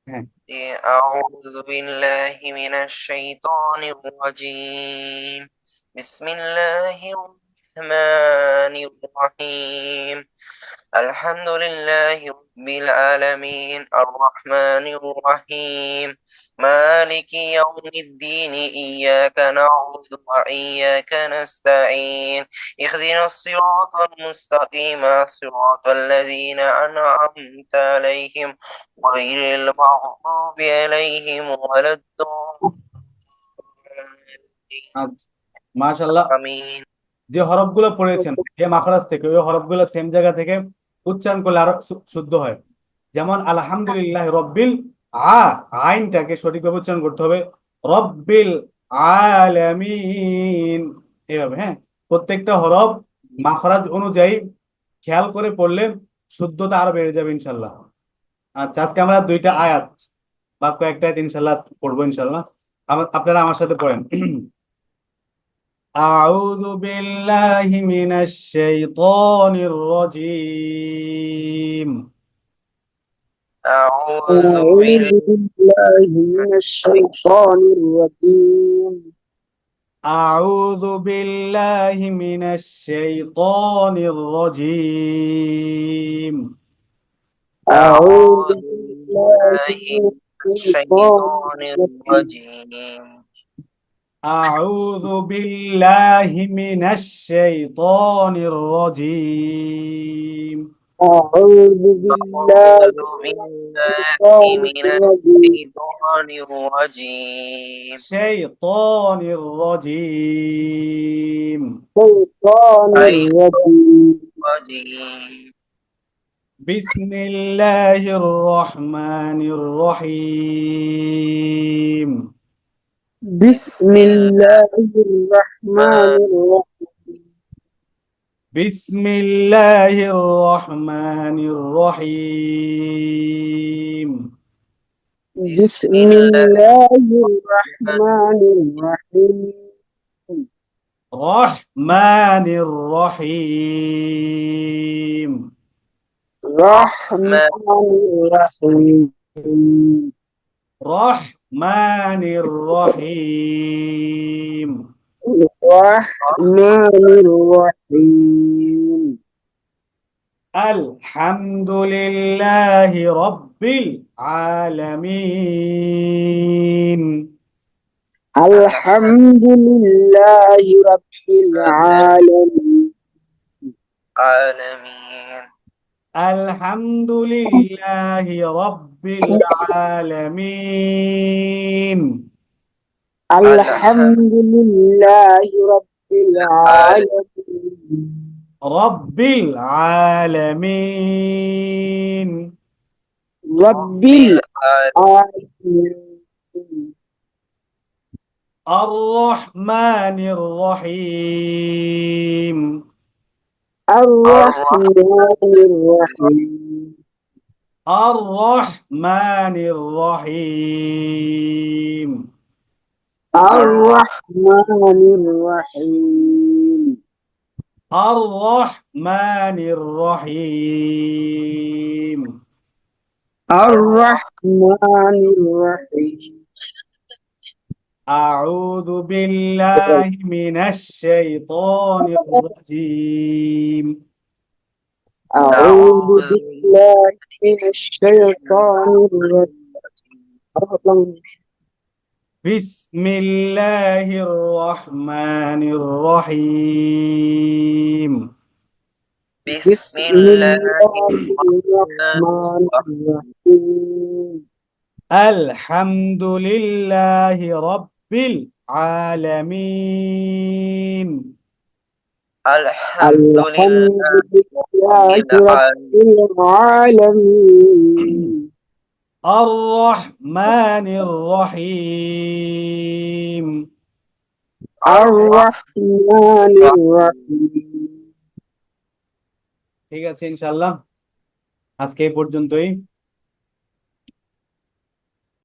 হ্যাঁ। জি, আউযু বিল্লাহি মিনাশ শাইতানির রাজীম। বিসমিল্লাহির الرحمن الرحيم الحمد لله رب العالمين الرحمن الرحيم مالك يوم الدين إياك نعبد وإياك نستعين اهدنا الصراط المستقيم صراط الذين أنعمت عليهم غير المغضوب عليهم ولا الضالين মাশাআল্লাহ, آمين যে হরফগুলো পড়েছেন যে মাখরাজ থেকে, ওই হরফগুলো সেম জায়গা থেকে উচ্চারণ করলে আরো শুদ্ধ হয়। যেমন আলহামদুলিল্লাহ রব্বিল আইনটাকে সঠিকভাবে উচ্চারণ করতে হবে রব্বিল আলামিন, এইভাবে। হ্যাঁ, প্রত্যেকটা হরফ মাখরাজ অনুযায়ী খেয়াল করে পড়লে শুদ্ধতা আরো বেড়ে যাবে ইনশাল্লাহ। আচ্ছা, আজকে আমরা দুইটা আয়াত বা কয়েকটা আয়াত ইনশাল্লাহ পড়বো ইনশাল্লাহ। আপনারা আমার সাথে পড়েন। أعوذ بالله من الشيطان الرجيم. أعوذ أعوذ بالله من الشيطان الرجيم. أعوذ بالله من الشيطان الرجيم. أعوذ بالله بالله من من الشيطان الشيطان الرجيم. الرجيم أعوذ بالله من الشيطان الرجيم. أعوذ بالله أعوذ من بالله الشيطان من الرجيم. الشيطان الرجيم شيطان الرجيم. الشيطان الرجيم. الرجيم بسم الله الرحمن الرحيم. بسم الله الرحمن الرحيم. بسم الله الرحمن الرحيم. بسم الله الرحمن الرحيم. رحمن الرحيم. الرحمن الرحيم. رحمن الرحيم. الرحمن الرحيم. الحمد لله رب العالمين. الحمد لله رب العالمين. العالمين الحمد لله رب العالمين. الحمد لله رب العالمين. رب العالمين. رب العالمين. الرحمن الرحيم. الرحمن الرحيم. الرحمن الرحيم. الرحمن الرحيم. الرحمن الرحيم. الرحمن الرحيم. أعوذ بالله من الشيطان الرجيم. أعوذ بالله من الشيطان الرجيم. بسم الله الرحمن الرحيم. بسم الله الرحمن الرحيم. الحمد لله رب العالمين. الحمد لله لله رب العالمين. الرحمن الرحيم. الرحمن الرحيم. ঠিক আছে ইনশাআল্লাহ, আজকে এই পর্যন্তই।